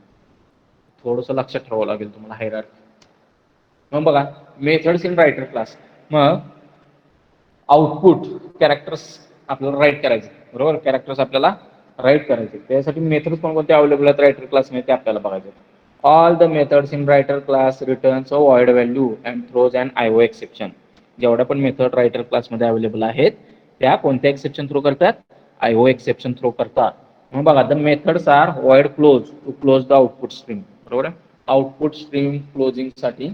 थोडंसं लक्षात ठेवावं लागेल तुम्हाला हायरार्की. मग बघा मेथड्स इन रायटर क्लास. मग आउटपुट कॅरेक्टर्स आपल्याला राईट करायचे. बरोबर. कॅरेक्टर्स आपल्याला राईट करायचे त्यासाठी मेथड्स कोणकोणते अवेलेबल आहेत रायटर क्लासमध्ये ते आपल्याला बघायचे. All the methods in writer class returns a void value and throws and IO exception. जेवढ्या पण मेथड रायटर क्लासमध्ये अवेलेबल आहेत त्या कोणत्या एक्सेप्शन थ्रो करतात आयओ एक्सेप्शन थ्रो करतात. मग बघा the methods are void close to close the output stream. बरोबर आहे. आउटपुट स्ट्रीम क्लोजिंगसाठी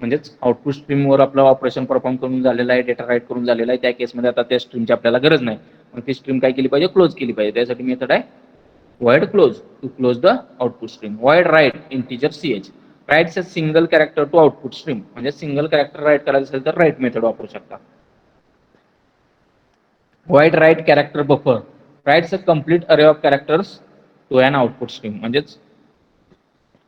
म्हणजेच आउटपुट स्ट्रीमवर आपलं ऑपरेशन परफॉर्म करून झालेलं आहे डेटा राईट करून झालेला आहे त्या केसमध्ये आता त्या स्ट्रीमची आपल्याला गरज नाही. मग ती स्ट्रीम काय केली पाहिजे क्लोज केली पाहिजे त्यासाठी मेथड आहे void close to close the output stream. Void write integer ch writes a single character to output stream. म्हणजे सिंगल कॅरेक्टर राईट करायचं असेल तर राईट मेथड वापरू शकता. void write character buffer writes a complete array of characters to an output stream. म्हणजेच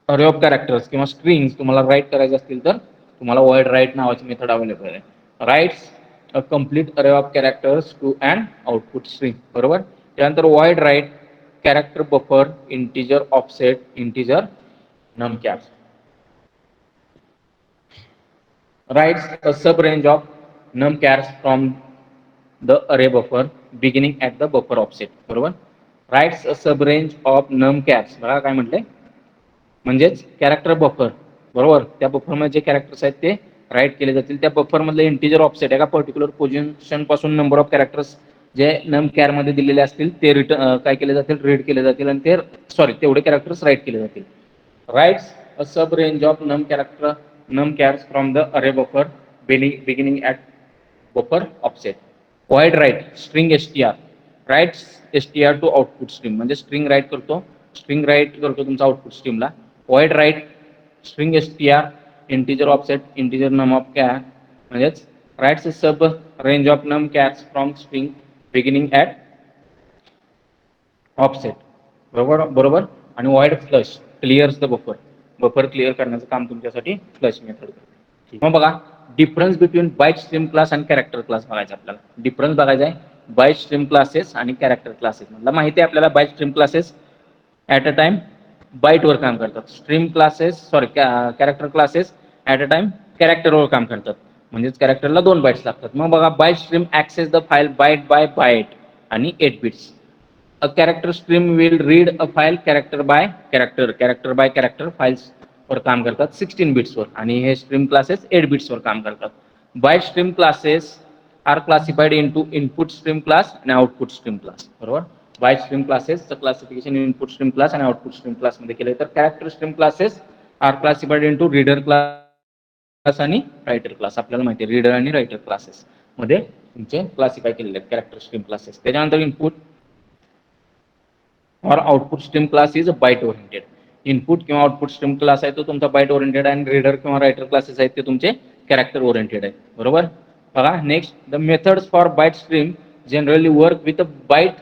अरे ऑफ कॅरेक्टर्स किंवा स्ट्रिंग्स तुम्हाला राईट करायचे असतील तर तुम्हाला void write नावाची मेथड अवेलेबल आहे. Writes a complete array of characters to and output string. बरोबर. त्यानंतर void write character buffer integer offset integer numchars. Writes a sub range of numchars from the array buffer beginning at the buffer offset. बरोबर. Writes a sub range of numchars. बघा काय म्हटलंय, म्हणजेच कॅरेक्टर बफर. बरोबर. त्या बफरमध्ये जे कॅरेक्टर्स आहेत ते राईट केले जातील. त्या बफर मधले इंटिजर ऑफसेट एका पर्टिक्युलर पोझिशन पासून नंबर ऑफ कॅरेक्टर्स जे नम कॅर मध्ये दिलेले असतील ते काय केले जातील, रीड केले जातील आणि ते तेवढे कॅरेक्टर्स राईट केले जातील. Writes a sub range of num chars from the array buffer beginning at buffer offset. void write string str writes str to output stream. म्हणजे स्ट्रिंग राईट करतो तुमचा output स्ट्रीमला. void write string str integer offset integer num of char म्हणजेच writes a sub range of num chars from string beginning at offset. बरोबर. आणि void flush clears the buffer clear करण्याचं काम तुमच्यासाठी फ्लश मेथड करते. मग बघा difference between byte stream class आणि कॅरेक्टर क्लास बघायचा आपल्याला. डिफरन्स बघायचा आहे बाईट स्ट्रीम क्लासेस आणि कॅरेक्टर क्लासेस. मला माहिती आहे आपल्याला byte stream classes at a time बाईटवर काम करतात. Character classes at a time कॅरेक्टरवर काम करतात. म्हणजेच कॅरेक्टरला 2 बाईट्स लागतात. मग बघा byte stream access the file byte by byte आणि 8 bits. A character stream will read a file character by character files वर काम करतात 16 बिट्स वर आणि हे स्ट्रीम क्लासेस 8 बिट्स वर काम करतात. Byte stream classes are classified into input stream class आणि आउटपुट स्ट्रीम क्लास. बरोबर. बाईट स्ट्रीम क्लासेसचं क्लासिफिकेशन इनपुट स्ट्रीम क्लास आणि आउटपुट स्ट्रीम क्लास मध्ये केले. तर character stream classes are classified into reader class आणि रायटर क्लास. आपल्याला माहिती आहे रीडर आणि रायटर क्लासेस मध्ये तुमचे क्लासिफाय केलेले आहेत कॅरेक्टर स्ट्रीम क्लासेस. त्याच्यानंतर इनपुट और output stream class is byte oriented. Input किंवा आउटपुट स्ट्रीम क्लास आहे तो तुमचा बाईट ओरिएंटेड आणि रीडर किंवा रायटर क्लासेस आहेत ते तुमचे कॅरेक्टर ओरिएंटेड आहेत. बरोबर. बघा next the methods for byte stream generally work with a byte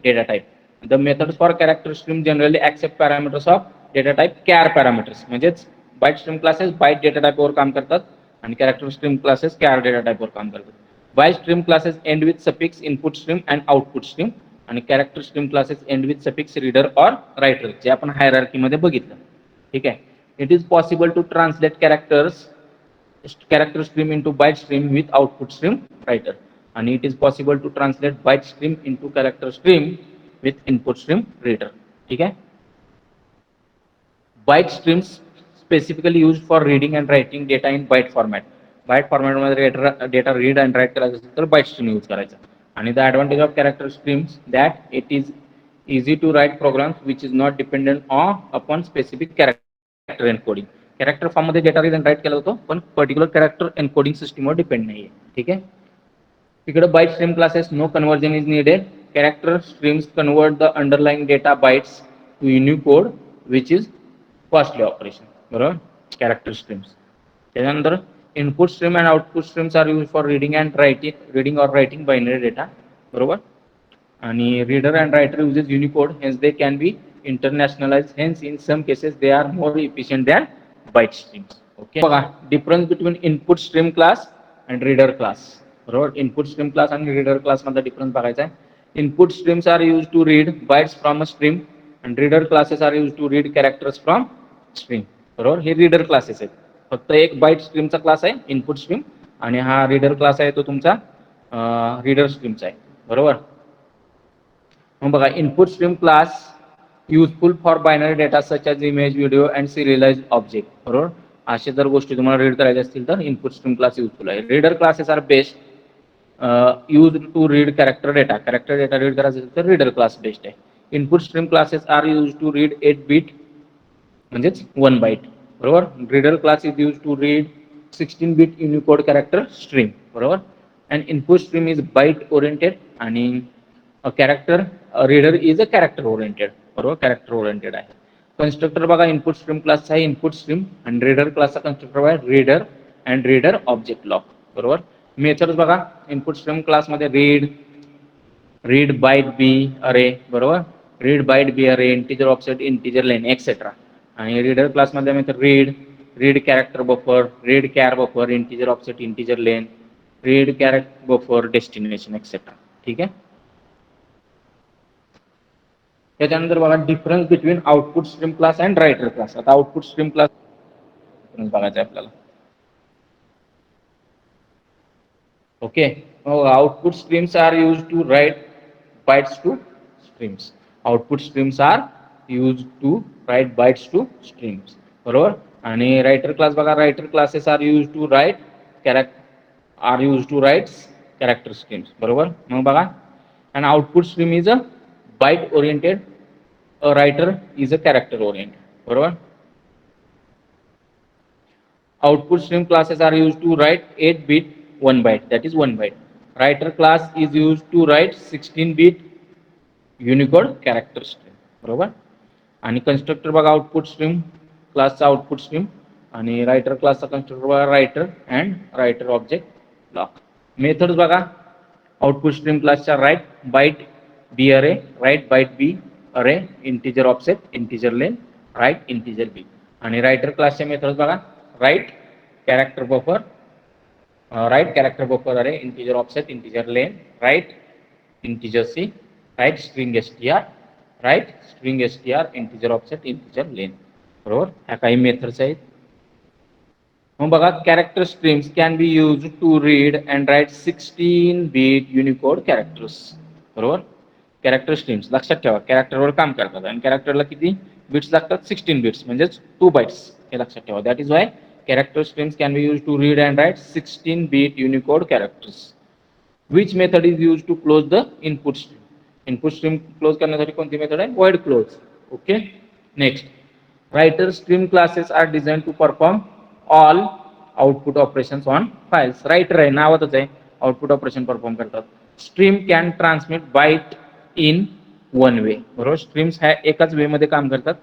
data type. The methods for character stream generally accept parameters of data type char parameters. म्हणजेच byte stream classes bite data टाइपवर काम करतात आणि character stream classes char data टाइपवर काम करतात. Byte stream classes end with suffix input stream and output stream आणि character stream classes end with suffix reader or writer जे आपण हायरार्की मध्ये बघितलं. ठीक आहे. It is possible to translate character stream into byte stream with output stream writer आणि it is possible to translate byte stream into character stream with input stream reader. ठीक आहे. Byte streams specifically use for reading and writing data in byte format. Byte फॉर्मॅटमध्ये डेटा रीड अँड राईट करायचा असेल तर बाईट स्ट्रीम यूज करायचा. आणि the advantage of character streams that it is easy to write programs which is not dependent upon specific character encoding. Character form मध्ये डेटा रीड अँड राईट केला जातो पण पर्टिक्युलर कॅरेक्टर एन्कोडिंग सिस्टीमवर डिपेंड नाहीये. ठीक आहे. तिकडे byte stream classes no conversion is needed. Character streams convert the underlying data bytes to Unicode which is costly operation. बरोबर. Character streams. त्याच्यानंतर input stream and output streams are use for reading or writing binary data. बरोबर. आणि reader and writer uses Unicode, hence they can be internationalized, hence in some cases they are more efficient than byte streams. Okay. बघा difference between input stream class and reader class. बरोबर. इनपुट स्ट्रीम क्लास आणि रीडर क्लास मधला डिफरन्स बघायचा आहे. Input streams are use to read bytes from a stream and reader classes are use to read characters from stream. बरोबर. हे रीडर क्लासेस आहेत. फक्त एक बाईट स्ट्रीमचा क्लास आहे इनपुट स्ट्रीम आणि हा रीडर क्लास आहे तो तुमचा रीडर स्ट्रीमचा आहे. बरोबर. मग बघा input stream class useful for binary data such as image video and serialized object. बरोबर. असे जर गोष्टी तुम्हाला रीड करायच्या असतील तर इनपुट स्ट्रीम क्लास युजफुल आहे. Reader classes are best use to read character data read करायचा असेल तर रीडर क्लास बेस्ट आहे. Input stream classes are use to read 8 bit म्हणजेच 1 बाईट. बरोबर. Reader class is use to read 16 bit Unicode character stream. बरोबर. And input stream is byte oriented आणि a reader is a character oriented. बरोबर, कॅरेक्टर ओरिएंटेड आहे. कन्स्ट्रक्टर बघा इनपुट स्ट्रीम क्लासचा आहे इनपुट स्ट्रीम, आणि रीडर क्लासचा कन्स्ट्रक्टर आहे reader and reader object lock. बरोबर. मेथड्स बघा इनपुट स्ट्रीम क्लासमध्ये रीड बाईट बी अरे, बरोबर, read byte b array, integer offset, integer len etcetera. आणि रीडर क्लासमध्ये method read character buffer, read char buffer, integer offset, integer len, read character buffer, destination etcetera. ठीक आहे. त्याच्यानंतर बघा difference between output stream class and writer class. आता आउटपुट स्ट्रीम क्लास बघायचं आहे आपल्याला. Okay. Output streams are use to write bytes to streams. Output streams are use to write bytes to streams. बरोबर. आणि रायटर क्लास बघा writer classes are use to write character streams. बरोबर. मग बघा and output stream is a byte oriented, a writer is a character oriented. बरोबर. Output stream classes are used to write 8-bit 1 byte, that is 1 byte. Writer class is used to write 16-bit Unicode character string. बरोबर. आणि कन्स्ट्रक्टर बघा आउटपुट स्ट्रीम क्लासचा आउटपुट स्ट्रीम, आणि रायटर क्लासचा कन्स्ट्रक्टर बघा writer and writer object lock. Methods बघा आउटपुट स्ट्रीम क्लासच्या write byte b array, write byte b array, integer offset, integer len, write integer b. आणि रायटर क्लासच्या मेथड्स बघा write character buffer array, integer offset, integer len, write integer c, write string str, write string str, integer offset, integer len. बरोबर. ह्या काही मेथड्स आहेत. मग बघा character streams can be use to read and write 16-bit Unicode characters. बरोबर. कॅरेक्टर स्ट्रीम्स लक्षात ठेवा कॅरेक्टरवर काम करतात, आणि कॅरेक्टरला किती बिट्स लागतात 16 बिट्स म्हणजेच 2 बाइट्स, हे लक्षात ठेवा. That is why character streams can be use to read and write 16-bit Unicode characters. Which method is use to close the input stream. Input stream close करण्यासाठी कोणती मेथड आहे void close. Okay. Next writer stream classes are design to perform all output operations on files. Writer आहे नावातच आहे, आउटपुट ऑपरेशन परफॉर्म करतात. Stream can transmit byte in 1 way. बरोबर. स्ट्रीम्स ह्या एकाच वे मध्ये काम करतात,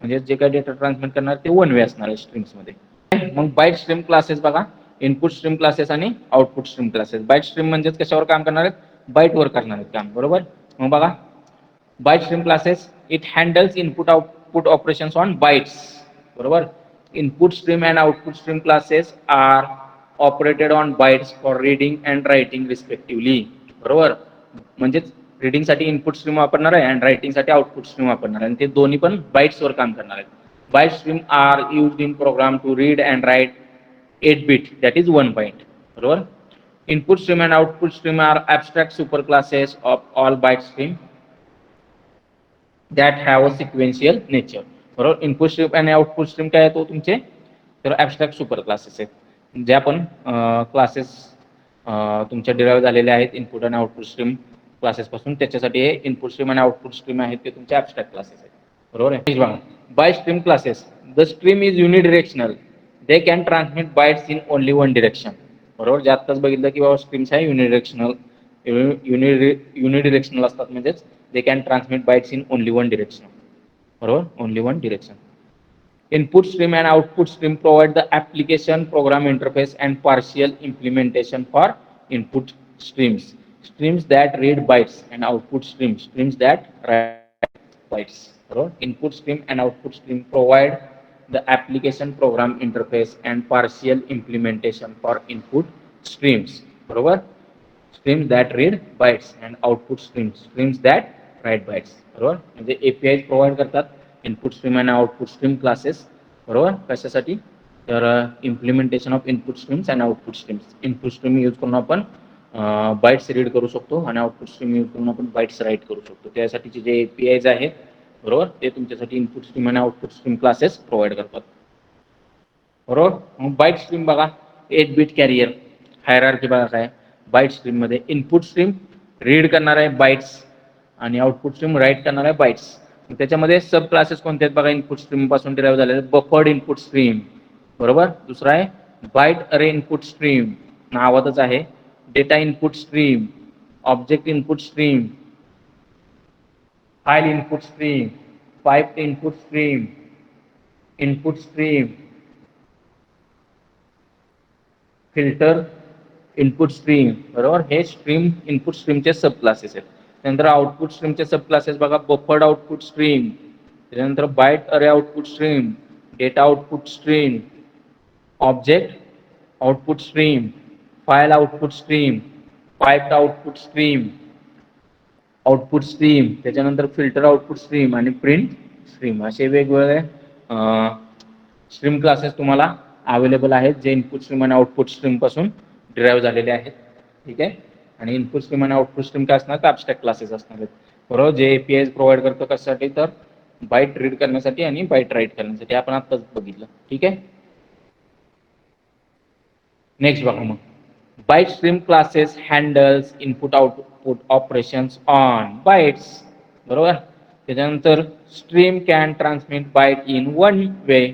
म्हणजे जे काही डेटा ट्रान्समिट करणार ते 1 वे असणार आहे स्ट्रीम्स मध्ये. मग बाईट स्ट्रीम क्लासेस बघा इनपुट स्ट्रीम क्लासेस आणि output stream classes. Byte stream म्हणजे कशावर काम करणार आहेत, बाईट वर करणार आहेत काम. बरोबर. मग बघा byte stream classes it handles input output operations on bytes. बरोबर. Input stream and output stream classes are operated on bytes for reading and writing respectively. बरोबर. म्हणजेच रीडिंगसाठी इनपुट स्ट्रीम वापरणार आहे आणि रायटिंगसाठी आउटपुट स्ट्रीम वापरणार आहे, आणि ते दोन्ही पण बाईट्सवर काम करणार आहेत. Byte stream are used in program to read and write 8-bit, that is 1 byte. बरोबर. Input stream and output stream are abstract super classes of all byte stream that have a sequential nature. बरोबर. इनपुट स्ट्रीम आणि आउटपुट स्ट्रीम काय येतो तुमचे, तर ॲबस्ट्रॅक्ट सुपर क्लासेस आहेत, ज्या पण क्लासेस तुमच्या डिराईव्ह झालेले आहेत इनपुट आणि आउटपुट स्ट्रीम क्लासेस पासून, त्याच्यासाठी हे इनपुट स्ट्रीम आणि आउटपुट स्ट्रीम आहेत ते तुमचे ॲबस्ट्रॅक्ट क्लासेस आहेत. बरोबर आहे. बघा by stream classes the stream is unidirectional, they can transmit bytes in only 1 direction. बरोबर. जे आत्ताच बघितलं की बाबा स्ट्रीम्स आहे युनिडिरेक्शनल असतात, म्हणजेच they can transmit bytes in only 1 direction. बरोबर. Only 1 direction. Input stream and output stream provide the application program interface and partial implementation for input streams. Streams that read bytes and output streams that write bytes. Input stream and output stream provide the application program interface and partial implementation for input streams. बरोबर. Streams that read bytes and output streams that write bytes. बरोबर. म्हणजे API प्रोव्हाइड करतात इनपुट स्ट्रीम आणि आउटपुट स्ट्रीम क्लासेस. बरोबर. कशासाठी, तर implementation of input streams and output streams. Input stream use करून आपण बाईट्स रीड करू शकतो आणि आउटपुट स्ट्रीम यूज करून आपण बाईट्स राईट करू शकतो. त्यासाठीचे जे APIs आहेत बरोबर ते तुमच्यासाठी इनपुट स्ट्रीम आणि आउटपुट स्ट्रीम क्लासेस प्रोव्हाइड करतात. बरोबर. मग बाईट स्ट्रीम बघा 8-bit कॅरियर. हायरार्की बघा काय बाईट स्ट्रीम मध्ये इनपुट स्ट्रीम रीड करणार आहे बाईट्स आणि आउटपुट स्ट्रीम राईट करणार आहे बाईट्स. त्याच्यामध्ये सब क्लासेस कोणते आहेत बघा इनपुट स्ट्रीम पासून डिराईव्ह झालेले. Buffered input stream. बरोबर. दुसरा आहे बाईट अरे इनपुट स्ट्रीम, नावातच आहे. Data input stream, object input stream, file input stream, piped input stream, filter input stream, बरोबर. हे स्ट्रीम इनपुट स्ट्रीमचे सब क्लासेस आहेत. त्यानंतर आउटपुट स्ट्रीमचे सब क्लासेस बघा, बफर्ड आउटपुट स्ट्रीम, त्याच्यानंतर बाईट अरे output stream, data output stream, object output stream, file output stream, piped output stream, त्याच्यानंतर फिल्टर आउटपुट स्ट्रीम आणि प्रिंट स्ट्रीम, असे वेगवेगळे स्ट्रीम क्लासेस तुम्हाला अवेलेबल आहेत, जे इनपुट स्ट्रीम आणि आउटपुट स्ट्रीम पासून डिराईव्ह झालेले आहेत. ठीक आहे. आणि इनपुट स्ट्रीम आणि आउटपुट स्ट्रीम काय असणार, तर ॲब्स्ट्रॅक्ट क्लासेस असणार आहेत, बरोबर. जे एपीआय प्रोव्हाइड करतो कशासाठी, तर बाईट रीड करण्यासाठी आणि बाईट राईट करण्यासाठी. आपण आत्ताच बघितलं. ठीक आहे. नेक्स्ट बघा मग, byte stream classes handles input output operations on bytes, बरोबर. त्याच्यानंतर stream can transmit byte in one way,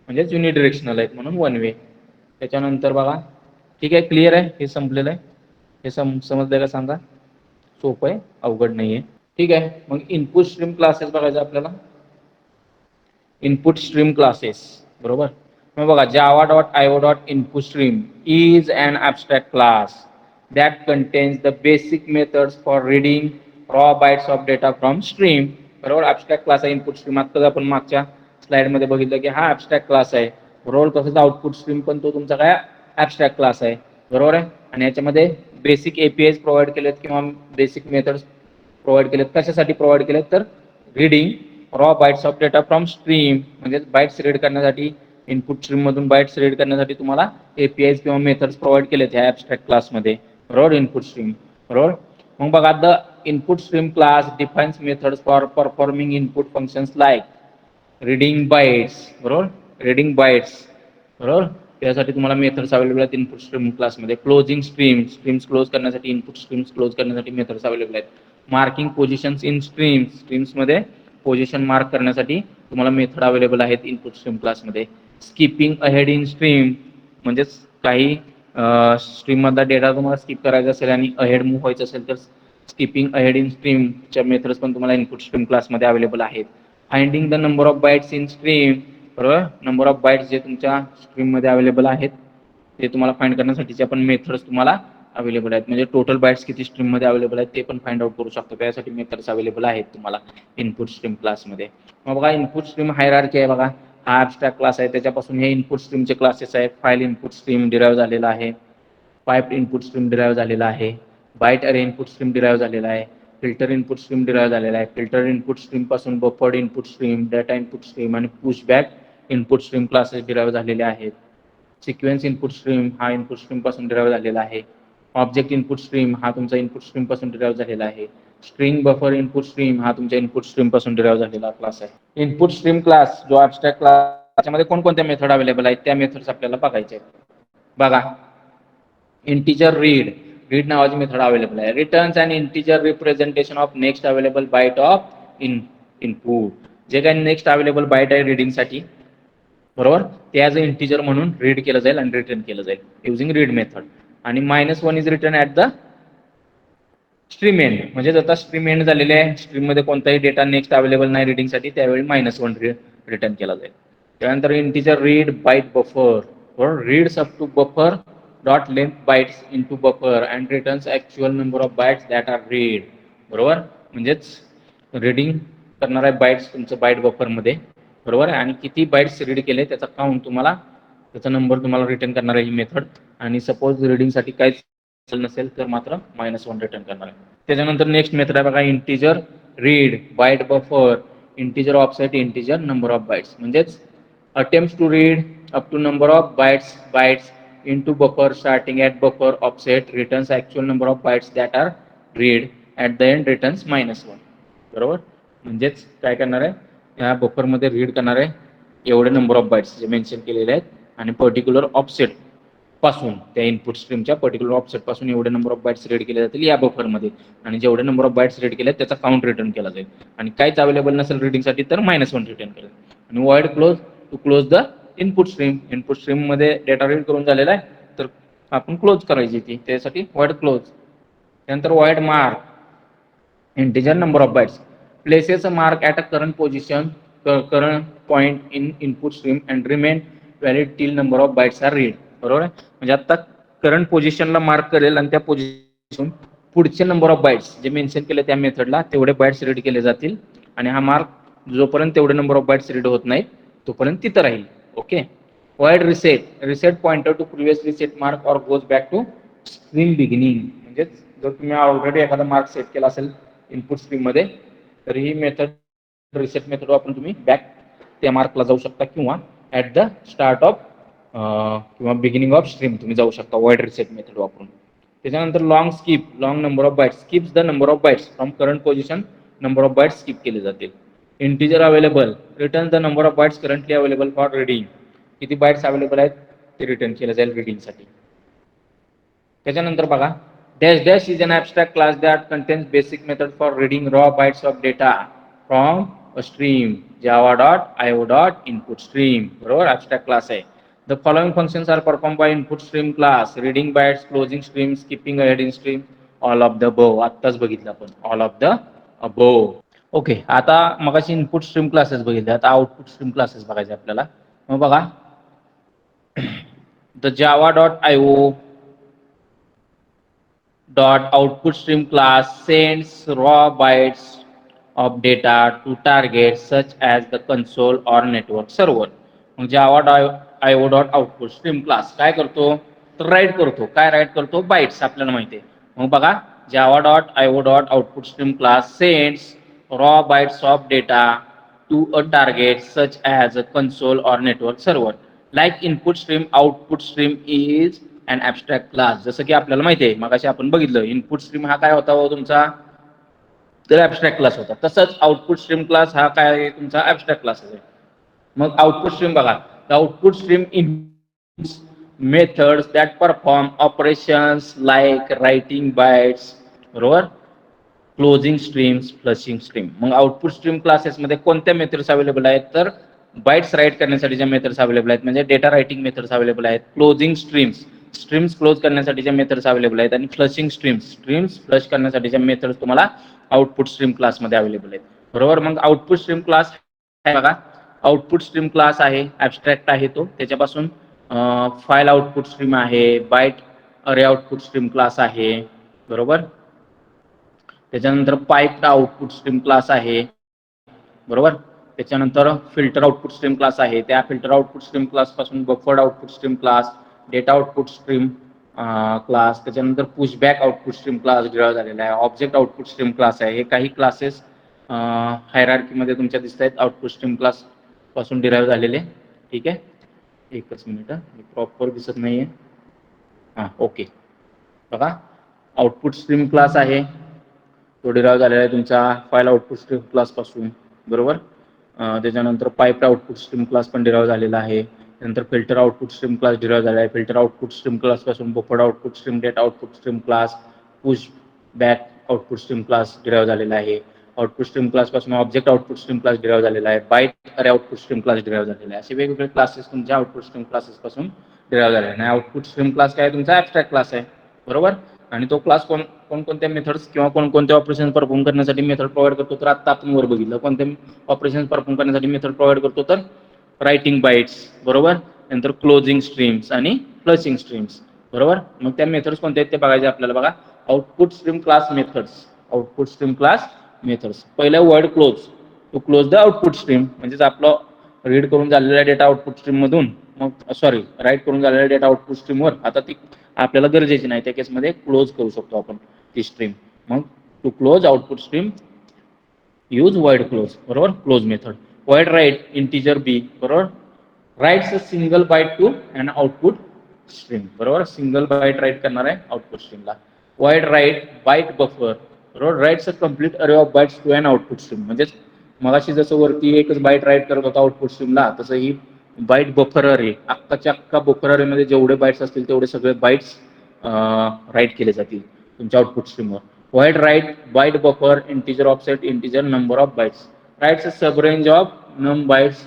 म्हणजेच युनिडिरेक्शनल आहेत म्हणून वन वे. त्याच्यानंतर बघा, ठीक आहे, क्लिअर आहे, हे संपलेलं आहे. हे समजलं का सांगा. सोपं आहे, अवघड नाही आहे. ठीक आहे. मग इनपुट स्ट्रीम क्लासेस बघायचं आपल्याला. इनपुट स्ट्रीम क्लासेस, बरोबर. मग बघा, java.io.input stream is an abstract class that contains the basic methods for reading raw bytes of data from stream, बरोबर. ॲब्स्ट्रॅक्ट क्लास आहे इनपुट स्ट्रीम. आत्ताच आपण मागच्या स्लाइडमध्ये बघितलं की हा ॲब्स्ट्रॅक्ट क्लास आहे, बरोबर. तसंच आउटपुट स्ट्रीम पण तो तुमचा काय ॲब्स्ट्रॅक्ट क्लास आहे, बरोबर आहे. आणि याच्यामध्ये बेसिक एपीआयज प्रोव्हाइड केलेत किंवा बेसिक मेथड्स प्रोव्हाइड केलेत. कशासाठी प्रोव्हाइड केलेत, तर reading raw bytes of data from stream, म्हणजे बाईट्स रीड करण्यासाठी, इनपुट स्ट्रीम मधून बाईट्स रीड करण्यासाठी तुम्हाला एपीआयज किंवा मेथड्स प्रोव्हाइड केलेत ह्या ॲब्स्ट्रॅक्ट क्लासमध्ये, बरोबर. इनपुट स्ट्रीम, बरोबर. मग बघा, the input stream class defines methods for performing input functions like reading bytes, बरोबर. रीडिंग बाईट्स, बरोबर. त्यासाठी तुम्हाला मेथड्स अवेलेबल आहेत इनपुट स्ट्रीम क्लासमध्ये. क्लोजिंग स्ट्रीम्स क्लोज करण्यासाठी, इनपुट स्ट्रीम्स क्लोज करण्यासाठी मेथड्स अवेलेबल आहेत. मार्किंग पोझिशन्स इन स्ट्रीम्समध्ये पोझिशन मार्क करण्यासाठी तुम्हाला मेथड अवेलेबल आहेत इनपुट स्ट्रीम क्लासमध्ये. स्किपिंग अहेड इन स्ट्रीम, म्हणजेच काही स्ट्रीममधला डेटा तुम्हाला स्किप करायचा असेल आणि अहेड मूव्ह व्हायचं असेल तर स्किपिंग अहेड इन स्ट्रीमच्या मेथड्स पण तुम्हाला इनपुट स्ट्रीम क्लासमध्ये अवेलेबल आहेत. Finding the number of bytes in stream, बरोबर. नंबर ऑफ बाईट्स जे तुमच्या स्ट्रीममध्ये अवेलेबल आहेत ते तुम्हाला फाइंड करण्यासाठीचे पण मेथड्स तुम्हाला अवेलेबल आहेत. म्हणजे टोटल बाईट्स किती स्ट्रीममध्ये अवेलेबल आहेत ते पण फाइंड आउट करू शकतो. त्यासाठी मेथड्स अवेलेबल आहेत तुम्हाला इनपुट स्ट्रीम क्लासमध्ये. मग बघा, इनपुट स्ट्रीम हायरार्की आहे बघा. हा ॲब्स्ट्रॅक्ट क्लास आहे, त्याच्यापासून हे इनपुट स्ट्रीमचे क्लासेस आहेत. फाईल इनपुट स्ट्रीम डिराईव्ह झालेला आहे, पाइप्ड इनपुट स्ट्रीम डिराईव्ह झालेला आहे, बाईट अरे इनपुट स्ट्रीम डिराईव्ह झालेला आहे, फिल्टर इनपुट स्ट्रीम डिराईव्ह झालेला आहे. फिल्टर इनपुट स्ट्रीम पासून buffered input stream, data input stream आणि pushback input stream classes derive झालेले आहेत. सिक्वेन्स इनपुट स्ट्रीम हा इनपुट स्ट्रीम पासून डिराईव्ह झालेला आहे. ऑब्जेक्ट इनपुट स्ट्रीम हा तुमचा इनपुट स्ट्रीम पासून डिराईव्ह झालेला आहे. स्ट्रिंग बफर इनपुट स्ट्रीम हा तुमच्या इनपुट स्ट्रीम पासून डिराईव्ह झालेला क्लास आहे. इनपुट स्ट्रीम क्लास जो ॲब्स्ट्रॅक्ट क्लास, त्याच्यामध्ये कोणकोणत्या मेथड अवेलेबल आहेत त्या मेथड्स आपल्याला बघायचे आहेत. बघा, इंटीजर रीड नावाची मेथड अवेलेबल आहे. Returns and integer representation of next available byte of input, जे काही नेक्स्ट अवेलेबल बाईट आहे रीडिंगसाठी, बरोबर, ते ॲज अ इंटीजर म्हणून रीड केलं जाईल आणि रिटर्न केलं जाईल युझिंग रीड मेथड. आणि -1 is return at the stream end, म्हणजे आता स्ट्रीम एंड झालेले आहे, स्ट्रीममध्ये कोणताही डेटा नेक्स्ट अवेलेबल नाही रीडिंगसाठी, त्यावेळी -1 रिटर्न केला जाईल. त्यानंतर इंटीजर रीड बाईट बफर, बरोबर, reads up to buffer dot length bytes into buffer and returns actual number of bytes that are read, बरोबर. म्हणजेच रीडिंग करणार आहे बाईट्स तुमचं बाईट बफरमध्ये, बरोबर आहे. आणि किती बाईट्स रीड केले त्याचा काउंट तुम्हाला, त्याचा नंबर तुम्हाला रिटर्न करणार आहे ही मेथड. आणि सपोज रीडिंगसाठी काहीच नसेल तर मात्र -1 रिटर्न करणार आहे. त्याच्यानंतर नेक्स्ट मेथड आहे बघा, integer read byte buffer integer offset integer number of bytes, म्हणजेच attempts to read up to number of bytes into buffer starting at buffer offset returns actual number of bytes that are read at the end returns -1, बरोबर. म्हणजेच काय करणार आहे, या बफरमध्ये रीड करणार आहे एवढे नंबर ऑफ बाईट्स जे मेन्शन केलेले आहेत आणि पर्टिक्युलर ऑफसेट पासून, त्या इनपुट स्ट्रीमच्या पर्टिक्युलर ऑफसेट पासून एवढे नंबर ऑफ बाईट्स रीड केले जातील या बफरमध्ये. आणि जेवढे नंबर ऑफ बाईट्स रीड केले त्याचा काउंट रिटर्न केला जाईल. आणि काहीच अवेलेबल नसेल रीडिंगसाठी तर -1 रिटर्न केलं. आणि void close to close the input stream मध्ये डेटा रीड करून झालेला आहे तर आपण क्लोज करायची ती, त्यासाठी वॉइड क्लोज. त्यानंतर void mark integer number of bytes, places a mark at a current position, current point in input stream and remain valid till number of bytes are read. बरोबर आहे. म्हणजे आता करंट पोझिशनला मार्क करेल आणि त्या पोझिशन पुढचे नंबर ऑफ बाइट्स जे मेन्शन केले त्या मेथडला तेवढे बाइट्स रीड केले जातील आणि हा मार्क जोपर्यंत तेवढे नंबर ऑफ बाइट्स रीड होत नाहीत तोपर्यंत तिथं राहील. Okay. Void reset pointer to previous reset mark और goes back to stream beginning. म्हणजे जर तुम्ही ऑलरेडी एखादा मार्क सेट केला असेल इनपुट स्ट्रीम मध्ये तर ही मेथड रिसेट मेथड वापरून तुम्ही बॅक त्या मार्कला जाऊ शकता किंवा ऍट द स्टार्ट ऑफ किंवा बिगिनिंग ऑफ स्ट्रीम तुम्ही जाऊ शकता वाईड रिसेट मेथड वापरून. त्याच्यानंतर long number of bytes skips the number of bytes from current position number of bytes skip केले जातील. Integer available return the number of bytes currently available for reading. किती बाइट्स अवेलेबल आहेत ते रिटर्न केलं जाईल रीडिंगसाठी. त्याच्यानंतर बघा dash dash is an abstract class that contains basic method for reading raw bytes of data from a stream java.io.input stream. बरोबर ॲबस्ट्रॅक्ट क्लास आहे. The following functions are performed by input stream class: reading bytes, closing stream, skipping ahead in stream, all of the above. आत्ताच बघितलं आपण all of the above. Okay. आता मगाशी इनपुट स्ट्रीम क्लासेस बघितले, आता आउटपुट स्ट्रीम क्लासेस बघायचे आपल्याला. मग बघा the java.io.output stream class sends raw bytes of data to targets such as the console or network server. मग java.io.output stream class काय करतो तर राईट करतो. काय राईट करतो बाइट्स आपल्याला माहिती आहे. मग बघा java.io.output stream class sends raw bytes of data to a target such as a console or network server. Like input stream, output stream is an abstract class. जसं की आपल्याला माहिती आहे मगाशी आपण बघितलं इनपुट स्ट्रीम हा काय होता तुमचा तर ॲबस्ट्रॅक्ट क्लास होता. तसंच आउटपुट स्ट्रीम क्लास हा काय आहे तुमचा ॲबस्ट्रॅक्ट क्लास आहे. मग आउटपुट स्ट्रीम बघा output stream in methods that perform operations like writing bytes बरोबर क्लोजिंग स्ट्रीम्स फ्लशिंग स्ट्रीम. मग आउटपुट स्ट्रीम क्लासेस मध्ये कोणत्या मेथड्स अवेलेबल आहेत तर बाइट्स राईट करण्यासाठीच्या मेथड्स अवेलेबल आहेत म्हणजे डेटा रायटिंग मेथड्स अवेलेबल आहेत. क्लोजिंग स्ट्रीम्स क्लोज करण्यासाठीच्या मेथड्स अवेलेबल आहेत आणि फ्लशिंग स्ट्रीम्स फ्लश करण्यासाठीच्या मेथड्स तुम्हाला आउटपुट स्ट्रीम क्लासमध्ये अवेलेबल आहेत. बरोबर. मग आउटपुट स्ट्रीम क्लास बघा आउटपुट स्ट्रीम क्लास आहे ॲबस्ट्रॅक्ट आहे तो. त्याच्यापासून फाईल आउटपुट स्ट्रीम आहे, बाईट अरे आउटपुट स्ट्रीम क्लास आहे. बरोबर. त्याच्यानंतर पाईप आउटपुट स्ट्रीम क्लास आहे. बरोबर. त्याच्यानंतर फिल्टर आउटपुट स्ट्रीम क्लास आहे. त्या फिल्टर आउटपुट स्ट्रीम क्लास पासून buffered output stream class, data output stream class, त्याच्यानंतर pushback output stream class derive झालेला आहे. ऑब्जेक्ट आउटपुट स्ट्रीम क्लास आहे. हे काही क्लासेस हायरार्कीमध्ये तुमच्या दिसत आहेत आउटपुट स्ट्रीम क्लास पासून डिराईव्ह झालेले. ठीक आहे. एकच मिनिट प्रॉपर दिसत नाहीये. हां ओके. बघा आउटपुट स्ट्रीम क्लास आहे तो डिराईव्ह झालेला आहे तुमचा फाईल आउटपुट स्ट्रीम क्लास पासून. बरोबर. त्याच्यानंतर पाईप आउटपुट स्ट्रीम क्लास पण डिराईव्ह झालेला आहे. त्यानंतर filter output stream class derive झालेला आहे. फिल्टर आउटपुट स्ट्रीम क्लास पासून buffered output stream, data output stream class, push back output stream class derive झालेला आहे. आउटपुट स्ट्रीम क्लास पासून object output stream class derive झालेला आहे. बाईट अरे आउटपुट स्ट्रीम क्लास डिराईव्ह झालेला आहे. असे वेगवेगळे क्लासेस तुमच्या आउटपुट स्ट्रीम क्लासेस पासून डिराईव्ह झालेले आहे. आणि आउटपुट स्ट्रीम क्लास काय तुमचा ॲबस्ट्रॅक्ट क्लास आहे. बरोबर. आणि तो क्लास कोणकोणत्या मेथड्स किंवा कोणकोणत्या ऑपरेशन परफॉर्म करण्यासाठी मेथड प्रोव्हाइड करतो तर आता आपण वर बघितलं कोणत्या ऑपरेशन परफॉर्म करण्यासाठी मेथड प्रोव्हाइड करतो तर रायटिंग बाइट्स. बरोबर. नंतर क्लोजिंग स्ट्रीम्स आणि फ्लशिंग स्ट्रीम्स. बरोबर. मग त्या मेथड्स कोणत्या आहेत ते बघायचे आपल्याला. बघा आउटपुट स्ट्रीम क्लास मेथड्स पहिलं void close to close the output stream म्हणजेच आपलं रीड करून झालेला डेटा आउटपुट स्ट्रीम मधून मग राईट करून झालेला डेटा आउटपुट स्ट्रीमवर आता ती आपल्याला गरजेची नाही त्या केसमध्ये क्लोज करू शकतो आपण ती स्ट्रीम. मग to close output stream use void close. बरोबर. Close method. Void write integer b. बरोबर. Writes a single byte to an output stream. बरोबर. सिंगल बाईट राईट करणार आहे आउटपुट स्ट्रीमला. Void write byte buffer. बरोबर. Writes a complete array of bytes to an output stream म्हणजेच मगाशी जसं वरती एकच बाईट राईट करत होता आउटपुट स्ट्रीमला तसं ही बाईट बफर अरे अख्खाच्या अख्खा बफर अरे मध्ये जेवढे बाईट्स असतील तेवढे सगळे बाईट्स राईट केले जातील तुमच्या आउटपुट स्ट्रीमवर. Void write byte buffer integer offset integer number of bytes. Writes a sub range of num bytes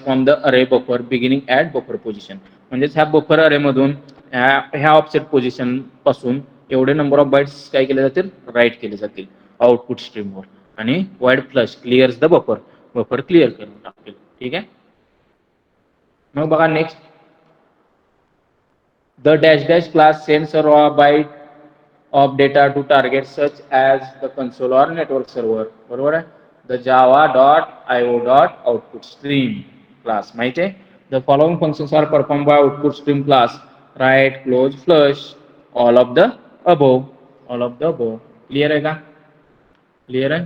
from the array buffer beginning at buffer position म्हणजेच ह्या बफर अरे मधून ह्या ऑफसेट पोझिशन पासून एवढे नंबर ऑफ बाईट्स काय केले जातील राईट केले जातील. आउटपुट स्ट्रीमवर आणि void flush clears the buffer clear करून टाकेल. ठीक आहे. मग बघा next, the dash dash class sends a raw byte of data to target such as the console or network server. बरोबर आहे. The Java dot I O dot output stream class माहिती आहे. The following functions are perform by output stream class, write, close, flush, all of the above. All of the above. Clear आहे का? क्लिअर आहे.